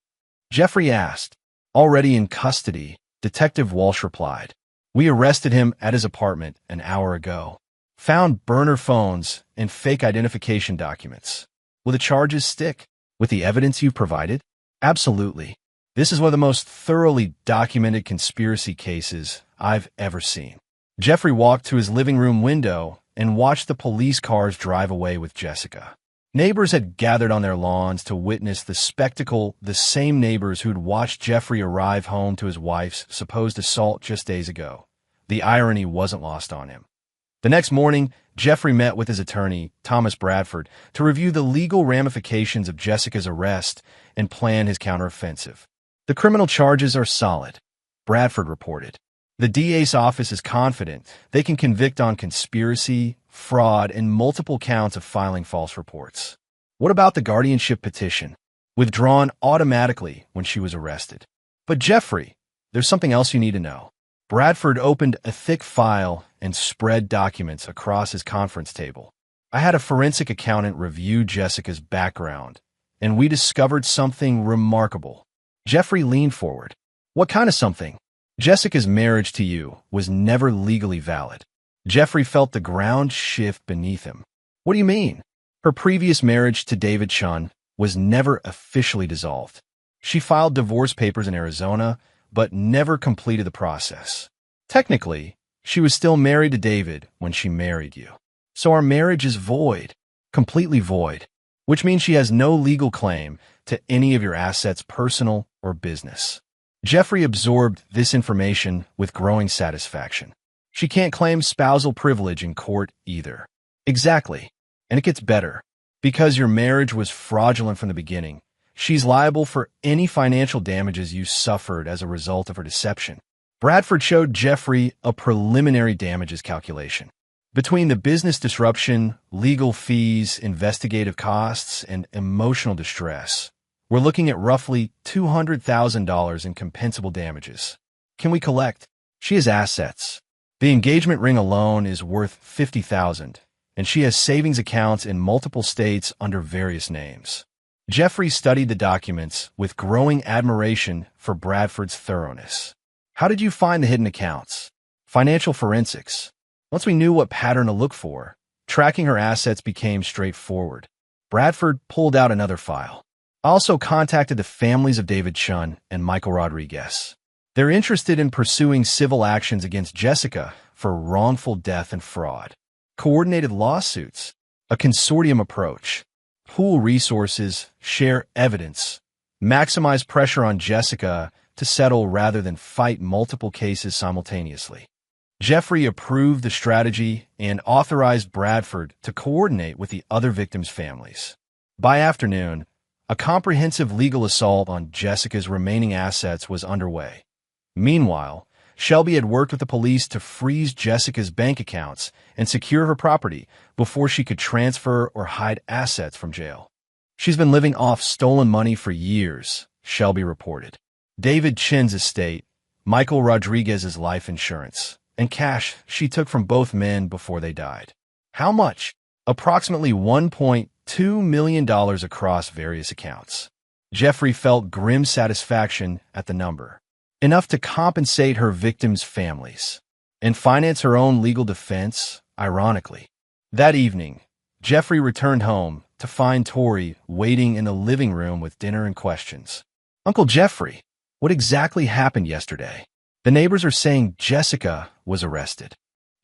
Jeffrey asked. Already in custody, Detective Walsh replied. We arrested him at his apartment an hour ago. Found burner phones and fake identification documents. Will the charges stick with the evidence you provided? Absolutely. This is one of the most thoroughly documented conspiracy cases I've ever seen. Jeffrey walked to his living room window and watched the police cars drive away with Jessica. Neighbors had gathered on their lawns to witness the spectacle, the same neighbors who'd watched Jeffrey arrive home to his wife's supposed assault just days ago. The irony wasn't lost on him. The next morning, Jeffrey met with his attorney, Thomas Bradford, to review the legal ramifications of Jessica's arrest and plan his counteroffensive. The criminal charges are solid, Bradford reported. The DA's office is confident they can convict on conspiracy, fraud, and multiple counts of filing false reports. What about the guardianship petition? Withdrawn automatically when she was arrested. But Jeffrey, there's something else you need to know. Bradford opened a thick file and spread documents across his conference table. I had a forensic accountant review Jessica's background, and we discovered something remarkable. Jeffrey leaned forward. What kind of something? Jessica's marriage to you was never legally valid. Jeffrey felt the ground shift beneath him. What do you mean? Her previous marriage to David Chun was never officially dissolved. She filed divorce papers in Arizona, but never completed the process. Technically, she was still married to David when she married you. So our marriage is void, completely void, which means she has no legal claim to any of your assets, personal or business. Jeffrey absorbed this information with growing satisfaction. She can't claim spousal privilege in court either. Exactly. And it gets better. Because your marriage was fraudulent from the beginning, she's liable for any financial damages you suffered as a result of her deception. Bradford showed Jeffrey a preliminary damages calculation. Between the business disruption, legal fees, investigative costs, and emotional distress, we're looking at roughly $200,000 in compensable damages. Can we collect? She has assets. The engagement ring alone is worth $50,000, and she has savings accounts in multiple states under various names. Jeffrey studied the documents with growing admiration for Bradford's thoroughness. How did you find the hidden accounts? Financial forensics. Once we knew what pattern to look for, tracking her assets became straightforward. Bradford pulled out another file. I also contacted the families of David Chun and Michael Rodriguez. They're interested in pursuing civil actions against Jessica for wrongful death and fraud. Coordinated lawsuits, a consortium approach, pool resources, share evidence, maximize pressure on Jessica to settle rather than fight multiple cases simultaneously. Jeffrey approved the strategy and authorized Bradford to coordinate with the other victims' families. By afternoon, a comprehensive legal assault on Jessica's remaining assets was underway. Meanwhile, Shelby had worked with the police to freeze Jessica's bank accounts and secure her property before she could transfer or hide assets from jail. She's been living off stolen money for years, Shelby reported. David Chin's estate, Michael Rodriguez's life insurance, and cash she took from both men before they died. How much? Approximately $1.2 million across various accounts. Jeffrey felt grim satisfaction at the number. Enough to compensate her victims' families and finance her own legal defense, ironically. That evening, Jeffrey returned home to find Tori waiting in the living room with dinner and questions. Uncle Jeffrey, what exactly happened yesterday? The neighbors are saying Jessica was arrested.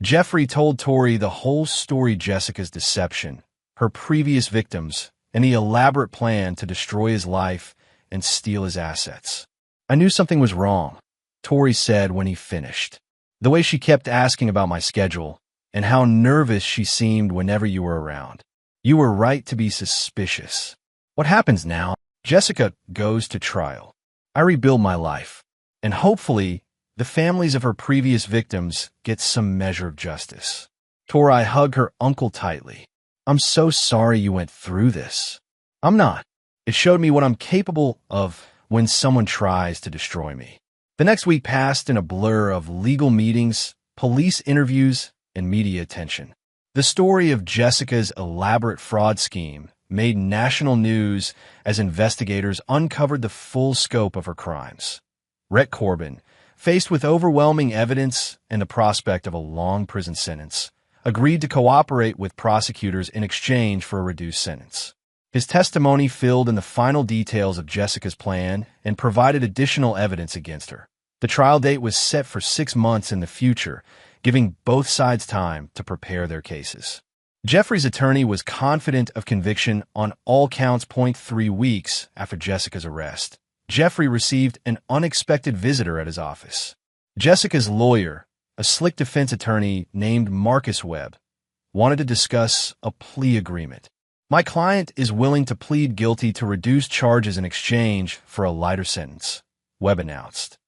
Jeffrey told Tori the whole story: Jessica's deception, her previous victims, and the elaborate plan to destroy his life and steal his assets. I knew something was wrong, Tori said when he finished. The way she kept asking about my schedule, and how nervous she seemed whenever you were around. You were right to be suspicious. What happens now? Jessica goes to trial. I rebuild my life. And hopefully, the families of her previous victims get some measure of justice. I hug her uncle tightly. I'm so sorry you went through this. I'm not. It showed me what I'm capable of when someone tries to destroy me. The next week passed in a blur of legal meetings, police interviews, and media attention. The story of Jessica's elaborate fraud scheme made national news as investigators uncovered the full scope of her crimes. Rhett Corbin, faced with overwhelming evidence and the prospect of a long prison sentence, agreed to cooperate with prosecutors in exchange for a reduced sentence. His testimony filled in the final details of Jessica's plan and provided additional evidence against her. The trial date was set for 6 months in the future, giving both sides time to prepare their cases. Jeffrey's attorney was confident of conviction on all counts. 3 weeks after Jessica's arrest, Jeffrey received an unexpected visitor at his office. Jessica's lawyer, a slick defense attorney named Marcus Webb, wanted to discuss a plea agreement. My client is willing to plead guilty to reduce charges in exchange for a lighter sentence, Webb announced.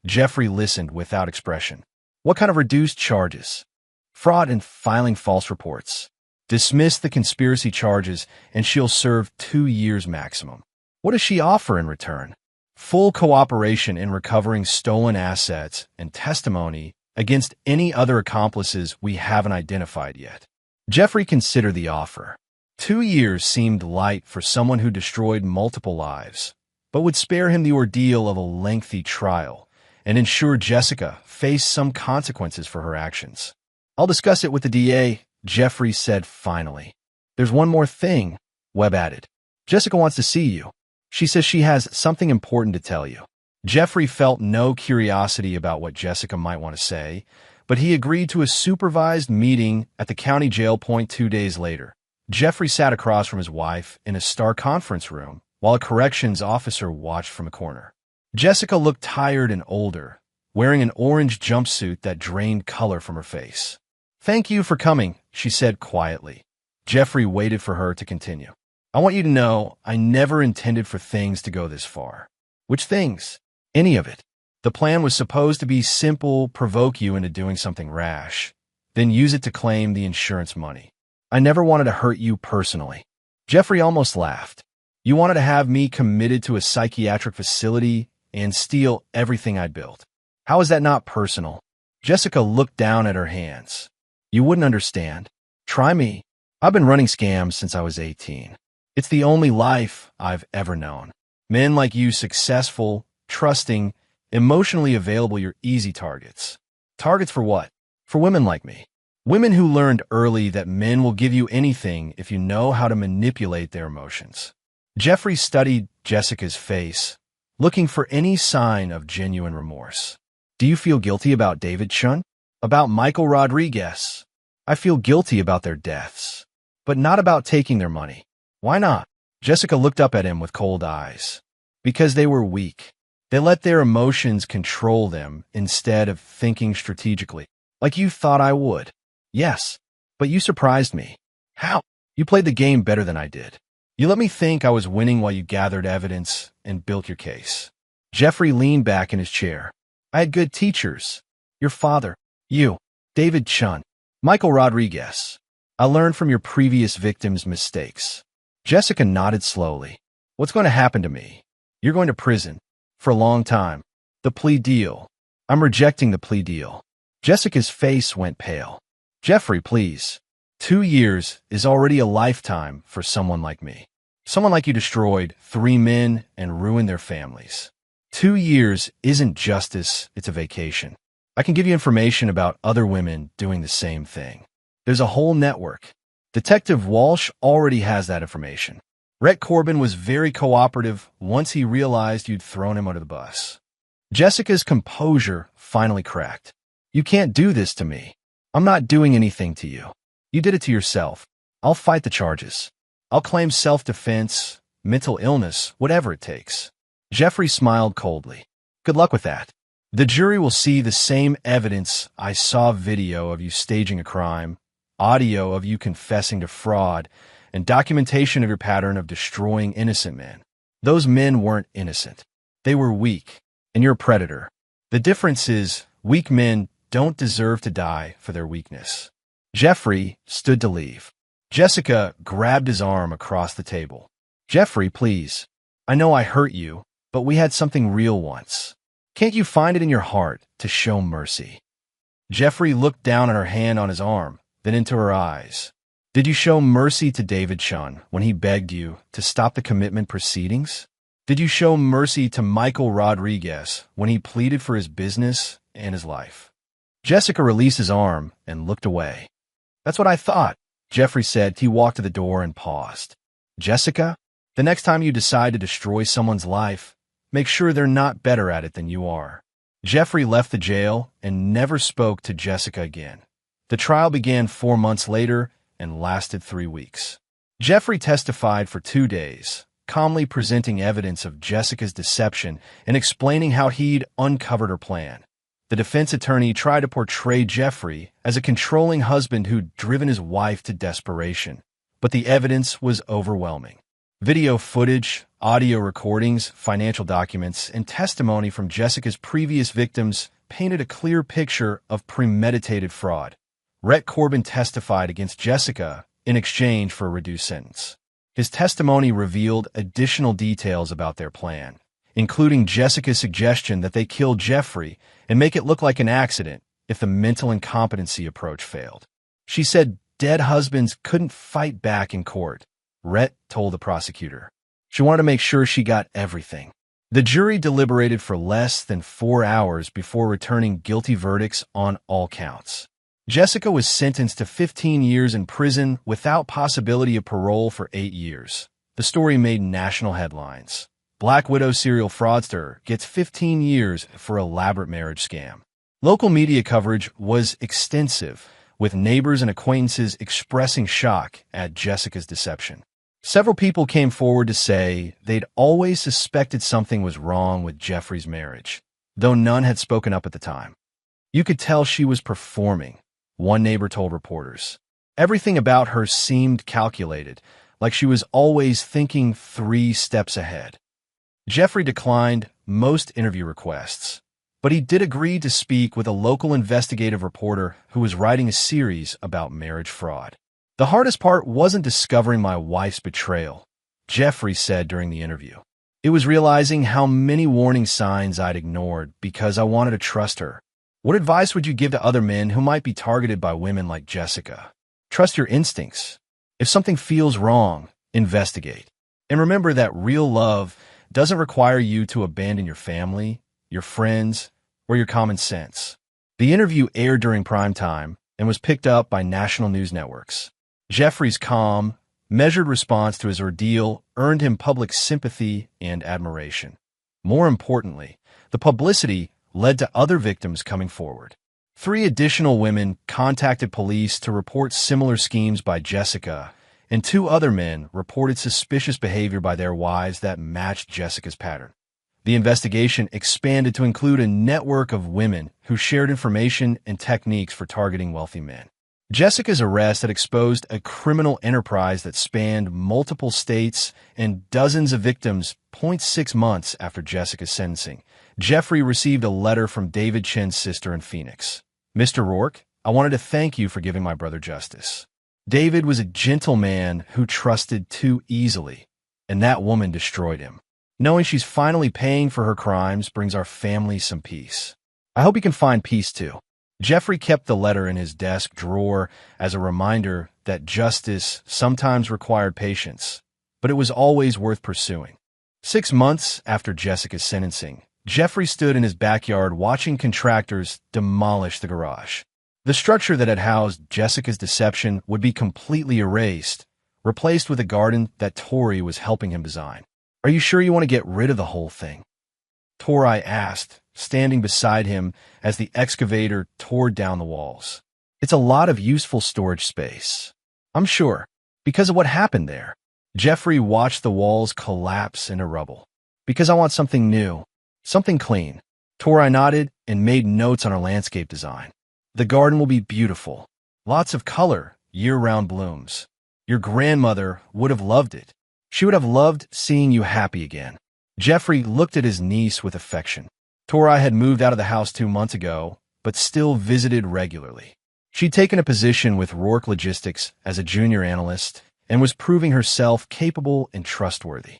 Jeffrey listened without expression. What kind of reduced charges? Fraud and filing false reports. Dismiss the conspiracy charges and she'll serve 2 years maximum. What does she offer in return? Full cooperation in recovering stolen assets and testimony against any other accomplices we haven't identified yet. Jeffrey considered the offer. 2 years seemed light for someone who destroyed multiple lives, but would spare him the ordeal of a lengthy trial and ensure Jessica faced some consequences for her actions. I'll discuss it with the DA, Jeffrey said finally. There's one more thing, Webb added. Jessica wants to see you. She says she has something important to tell you. Jeffrey felt no curiosity about what Jessica might want to say, but he agreed to a supervised meeting at the county jail. 2 days later, Jeffrey sat across from his wife in a star conference room while a corrections officer watched from a corner. Jessica looked tired and older, wearing an orange jumpsuit that drained color from her face. Thank you for coming, she said quietly. Jeffrey waited for her to continue. I want you to know I never intended for things to go this far. Which things? Any of it. The plan was supposed to be simple, provoke you into doing something rash, then use it to claim the insurance money. I never wanted to hurt you personally. Jeffrey almost laughed. You wanted to have me committed to a psychiatric facility and steal everything I'd built. How is that not personal? Jessica looked down at her hands. You wouldn't understand. Try me. I've been running scams since I was 18. It's the only life I've ever known. Men like you, successful, trusting, emotionally available, you're easy targets. Targets for what? For women like me. Women who learned early that men will give you anything if you know how to manipulate their emotions. Jeffrey studied Jessica's face, looking for any sign of genuine remorse. Do you feel guilty about David Chun? About Michael Rodriguez? I feel guilty about their deaths, but not about taking their money. Why not? Jessica looked up at him with cold eyes. Because they were weak. They let their emotions control them instead of thinking strategically. Like you thought I would. Yes, but you surprised me. How? You played the game better than I did. You let me think I was winning while you gathered evidence and built your case. Jeffrey leaned back in his chair. I had good teachers. Your father, you, David Chun, Michael Rodriguez. I learned from your previous victims' mistakes. Jessica nodded slowly. What's going to happen to me? You're going to prison. For a long time. The plea deal. I'm rejecting the plea deal. Jessica's face went pale. Jeffrey, please. 2 years is already a lifetime for someone like me. Someone like you destroyed 3 men and ruined their families. 2 years isn't justice, it's a vacation. I can give you information about other women doing the same thing. There's a whole network. Detective Walsh already has that information. Rhett Corbin was very cooperative once he realized you'd thrown him under the bus. Jessica's composure finally cracked. You can't do this to me. I'm not doing anything to you. You did it to yourself. I'll fight the charges. I'll claim self-defense, mental illness, whatever it takes. Jeffrey smiled coldly. Good luck with that. The jury will see the same evidence. I saw video of you staging a crime, audio of you confessing to fraud, and documentation of your pattern of destroying innocent men. Those men weren't innocent. They were weak, and you're a predator. The difference is, weak men don't deserve to die for their weakness. Jeffrey stood to leave. Jessica grabbed his arm across the table. Jeffrey, please. I know I hurt you, but we had something real once. Can't you find it in your heart to show mercy? Jeffrey looked down at her hand on his arm, then into her eyes. Did you show mercy to David Chun when he begged you to stop the commitment proceedings? Did you show mercy to Michael Rodriguez when he pleaded for his business and his life? Jessica released his arm and looked away. That's what I thought, Jeffrey said. He walked to the door and paused. Jessica, the next time you decide to destroy someone's life, make sure they're not better at it than you are. Jeffrey left the jail and never spoke to Jessica again. The trial began 4 months later and lasted 3 weeks. Jeffrey testified for 2 days, calmly presenting evidence of Jessica's deception and explaining how he'd uncovered her plan. The defense attorney tried to portray Jeffrey as a controlling husband who'd driven his wife to desperation, but the evidence was overwhelming. Video footage, audio recordings, financial documents, and testimony from Jessica's previous victims painted a clear picture of premeditated fraud. Rhett Corbin testified against Jessica in exchange for a reduced sentence. His testimony revealed additional details about their plan, including Jessica's suggestion that they kill Jeffrey and make it look like an accident if the mental incompetency approach failed. She said dead husbands couldn't fight back in court, Rhett told the prosecutor. She wanted to make sure she got everything. The jury deliberated for less than 4 hours before returning guilty verdicts on all counts. Jessica was sentenced to 15 years in prison without possibility of parole for 8 years. The story made national headlines. Black widow serial fraudster gets 15 years for elaborate marriage scam. Local media coverage was extensive, with neighbors and acquaintances expressing shock at Jessica's deception. Several people came forward to say they'd always suspected something was wrong with Jeffrey's marriage, though none had spoken up at the time. You could tell she was performing, one neighbor told reporters. Everything about her seemed calculated, like she was always thinking 3 steps ahead. Jeffrey declined most interview requests, but he did agree to speak with a local investigative reporter who was writing a series about marriage fraud. The hardest part wasn't discovering my wife's betrayal, Jeffrey said during the interview. It was realizing how many warning signs I'd ignored because I wanted to trust her. What advice would you give to other men who might be targeted by women like Jessica? Trust your instincts. If something feels wrong, investigate. And remember that real love doesn't require you to abandon your family, your friends, or your common sense. The interview aired during prime time and was picked up by national news networks. Jeffrey's calm, measured response to his ordeal earned him public sympathy and admiration. More importantly, the publicity led to other victims coming forward. 3 additional women contacted police to report similar schemes by Jessica, and 2 other men reported suspicious behavior by their wives that matched Jessica's pattern. The investigation expanded to include a network of women who shared information and techniques for targeting wealthy men. Jessica's arrest had exposed a criminal enterprise that spanned multiple states and dozens of victims. 0.6 months after Jessica's sentencing, Jeffrey received a letter from David Chen's sister in Phoenix. Mr. Rourke, I wanted to thank you for giving my brother justice. David was a gentle man who trusted too easily, and that woman destroyed him. Knowing she's finally paying for her crimes brings our family some peace. I hope you can find peace too. Jeffrey kept the letter in his desk drawer as a reminder that justice sometimes required patience, but it was always worth pursuing. 6 months after Jessica's sentencing, Jeffrey stood in his backyard watching contractors demolish the garage. The structure that had housed Jessica's deception would be completely erased, replaced with a garden that Tori was helping him design. Are you sure you want to get rid of the whole thing? Tori asked, standing beside him as the excavator tore down the walls. It's a lot of useful storage space. I'm sure, because of what happened there. Jeffrey watched the walls collapse into rubble. Because I want something new, something clean. Tori nodded and made notes on our landscape design. The garden will be beautiful. Lots of color, year-round blooms. Your grandmother would have loved it. She would have loved seeing you happy again. Jeffrey looked at his niece with affection. Tori had moved out of the house 2 months ago, but still visited regularly. She'd taken a position with Rourke Logistics as a junior analyst and was proving herself capable and trustworthy.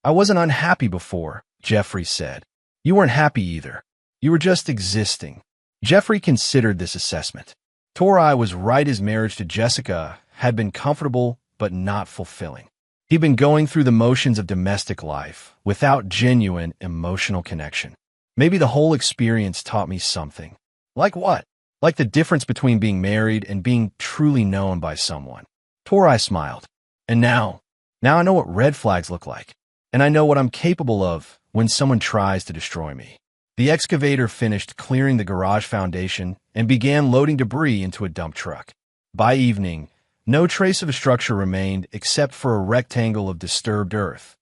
I wasn't unhappy before, Jeffrey said. You weren't happy either. You were just existing. Jeffrey considered this assessment. Tori was right. His marriage to Jessica had been comfortable but not fulfilling. He'd been going through the motions of domestic life without genuine emotional connection. Maybe the whole experience taught me something. Like what? Like the difference between being married and being truly known by someone. Tori smiled. And now I know what red flags look like. And I know what I'm capable of when someone tries to destroy me. The excavator finished clearing the garage foundation and began loading debris into a dump truck. By evening, no trace of a structure remained except for a rectangle of disturbed earth.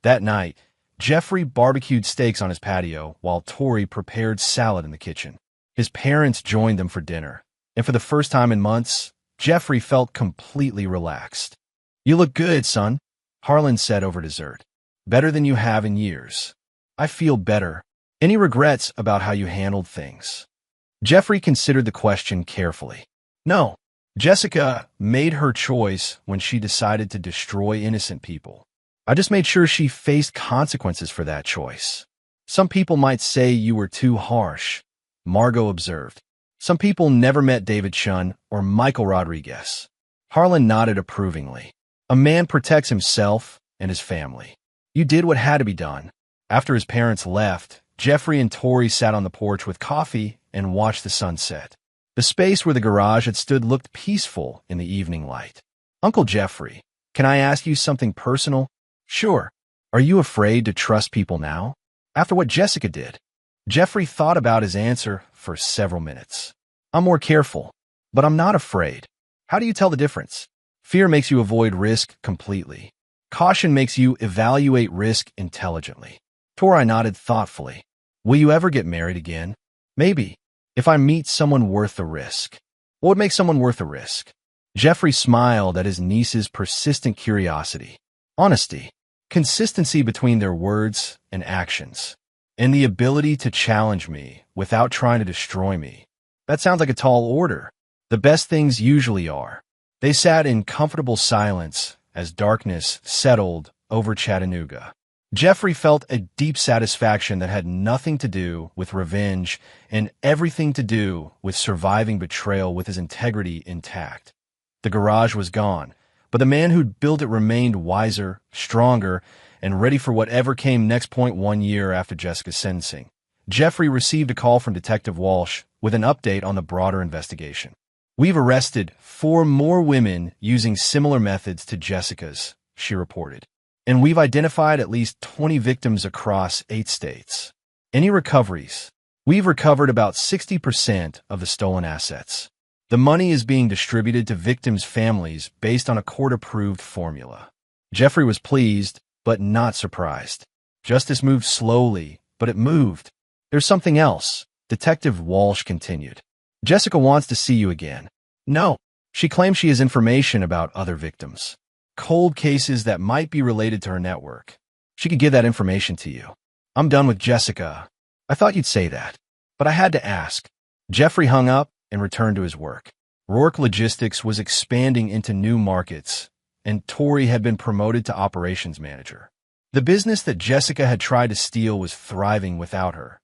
That night, Jeffrey barbecued steaks on his patio while Tori prepared salad in the kitchen. His parents joined them for dinner, and for the first time in months, Jeffrey felt completely relaxed. You look good, son, Harlan said over dessert. Better than you have in years. I feel better. Any regrets about how you handled things? Jeffrey considered the question carefully. No. Jessica made her choice when she decided to destroy innocent people. I just made sure she faced consequences for that choice. Some people might say you were too harsh, Margot observed. Some people never met David Chun or Michael Rodriguez. Harlan nodded approvingly. A man protects himself and his family. You did what had to be done. After his parents left, Jeffrey and Tori sat on the porch with coffee and watched the sunset. The space where the garage had stood looked peaceful in the evening light. Uncle Jeffrey, can I ask you something personal? Sure. Are you afraid to trust people now? After what Jessica did? Jeffrey thought about his answer for several minutes. I'm more careful, but I'm not afraid. How do you tell the difference? Fear makes you avoid risk completely. Caution makes you evaluate risk intelligently. Tori nodded thoughtfully. Will you ever get married again? Maybe, if I meet someone worth the risk. What would make someone worth the risk? Jeffrey smiled at his niece's persistent curiosity. Honesty, consistency between their words and actions, and the ability to challenge me without trying to destroy me. That sounds like a tall order. The best things usually are. They sat in comfortable silence as darkness settled over Chattanooga. Jeffrey felt a deep satisfaction that had nothing to do with revenge and everything to do with surviving betrayal with his integrity intact. The garage was gone, but the man who'd built it remained wiser, stronger, and ready for whatever came next. 1 year after Jessica's sentencing, Jeffrey received a call from Detective Walsh with an update on the broader investigation. We've arrested 4 more women using similar methods to Jessica's, she reported. And we've identified at least 20 victims across 8 states. Any recoveries? We've recovered about 60% of the stolen assets. The money is being distributed to victims' families based on a court-approved formula. Jeffrey was pleased, but not surprised. Justice moved slowly, but it moved. There's something else, Detective Walsh continued. Jessica wants to see you again. No, she claims she has information about other victims. Cold cases that might be related to her network. She could give that information to you. I'm done with Jessica. I thought you'd say that, but I had to ask. Jeffrey hung up and returned to his work. Rourke Logistics was expanding into new markets, and Tori had been promoted to operations manager. The business that Jessica had tried to steal was thriving without her.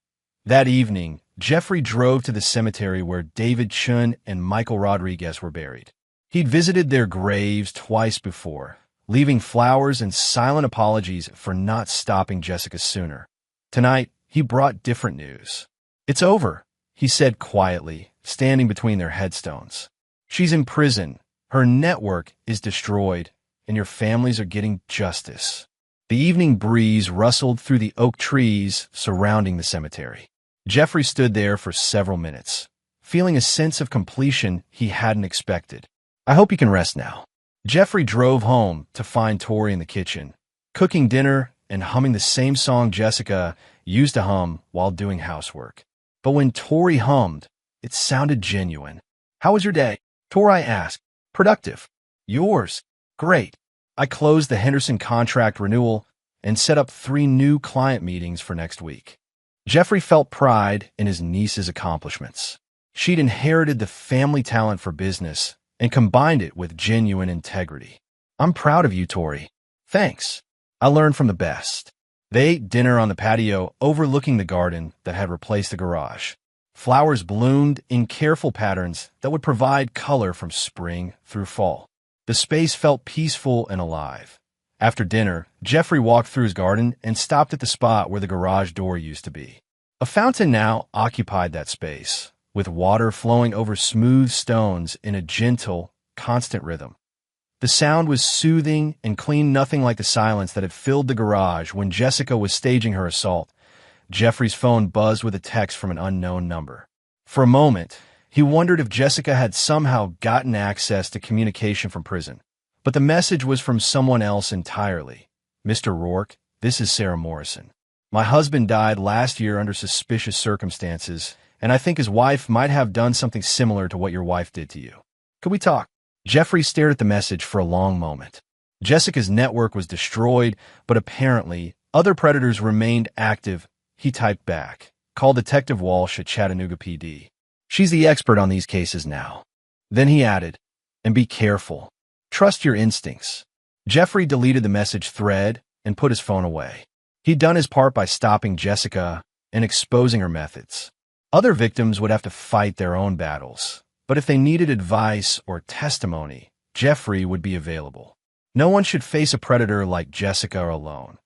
That evening, Jeffrey drove to the cemetery where David Chun and Michael Rodriguez were buried. He'd visited their graves twice before, leaving flowers and silent apologies for not stopping Jessica sooner. Tonight, he brought different news. It's over, he said quietly, standing between their headstones. She's in prison, her network is destroyed, and your families are getting justice. The evening breeze rustled through the oak trees surrounding the cemetery. Jeffrey stood there for several minutes, feeling a sense of completion he hadn't expected. I hope you can rest now. Jeffrey drove home to find Tori in the kitchen, cooking dinner and humming the same song Jessica used to hum while doing housework. But when Tori hummed, it sounded genuine. "How was your day?" Tori asked. "Productive." "Yours?" "Great. I closed the Henderson contract renewal and set up 3 new client meetings for next week." Jeffrey felt pride in his niece's accomplishments. She'd inherited the family talent for business and combined it with genuine integrity. "I'm proud of you, Tori." "Thanks. I learned from the best." They ate dinner on the patio overlooking the garden that had replaced the garage. Flowers bloomed in careful patterns that would provide color from spring through fall. The space felt peaceful and alive. After dinner, Jeffrey walked through his garden and stopped at the spot where the garage door used to be. A fountain now occupied that space, with water flowing over smooth stones in a gentle, constant rhythm. The sound was soothing and clean, nothing like the silence that had filled the garage when Jessica was staging her assault. Jeffrey's phone buzzed with a text from an unknown number. For a moment, he wondered if Jessica had somehow gotten access to communication from prison. But the message was from someone else entirely. "Mr. Rourke, this is Sarah Morrison. My husband died last year under suspicious circumstances, and I think his wife might have done something similar to what your wife did to you. Could we talk?" Jeffrey stared at the message for a long moment. Jessica's network was destroyed, but apparently other predators remained active. He typed back, "Call Detective Walsh at Chattanooga PD. She's the expert on these cases now." Then he added, "And be careful. Trust your instincts." Jeffrey deleted the message thread and put his phone away. He'd done his part by stopping Jessica and exposing her methods. Other victims would have to fight their own battles. But if they needed advice or testimony, Jeffrey would be available. No one should face a predator like Jessica alone.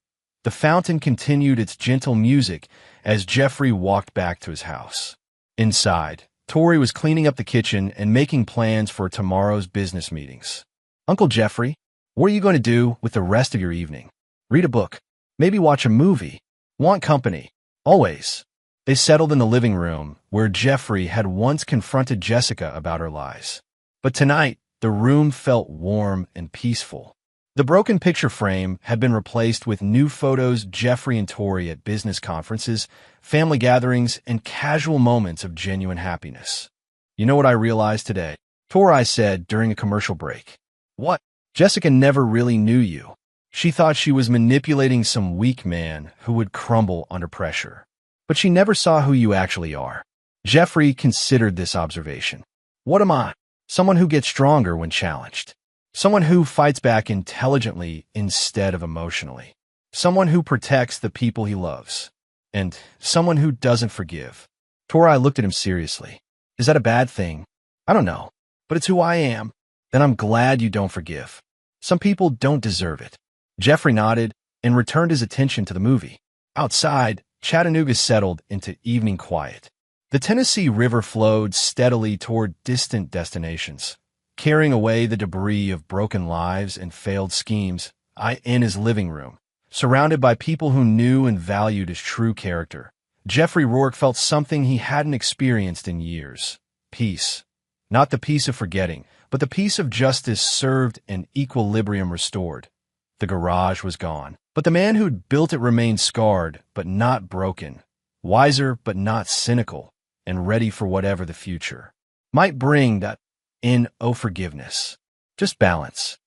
The fountain continued its gentle music as Jeffrey walked back to his house. Inside, Tori was cleaning up the kitchen and making plans for tomorrow's business meetings. "Uncle Jeffrey, what are you going to do with the rest of your evening?" "Read a book. Maybe watch a movie. Want company." "Always." They settled in the living room, where Jeffrey had once confronted Jessica about her lies. But tonight, the room felt warm and peaceful. The broken picture frame had been replaced with new photos of Jeffrey and Tori at business conferences, family gatherings, and casual moments of genuine happiness. "You know what I realized today?" Tori said during a commercial break. "What?" "Jessica never really knew you. She thought she was manipulating some weak man who would crumble under pressure. But she never saw who you actually are." Jeffrey considered this observation. "What am I?" "Someone who gets stronger when challenged. Someone who fights back intelligently instead of emotionally. Someone who protects the people he loves. And someone who doesn't forgive." Tori looked at him seriously. "Is that a bad thing?" "I don't know, but it's who I am." "Then I'm glad you don't forgive. Some people don't deserve it." Jeffrey nodded and returned his attention to the movie. Outside, Chattanooga settled into evening quiet. The Tennessee River flowed steadily toward distant destinations, carrying away the debris of broken lives and failed schemes. In his living room, surrounded by people who knew and valued his true character, Jeffrey Rourke felt something he hadn't experienced in years. Peace. Not the peace of forgetting, but the peace of justice served and equilibrium restored. The garage was gone, but the man who'd built it remained scarred, but not broken, wiser but not cynical, and ready for whatever the future might bring. Forgiveness. Just balance.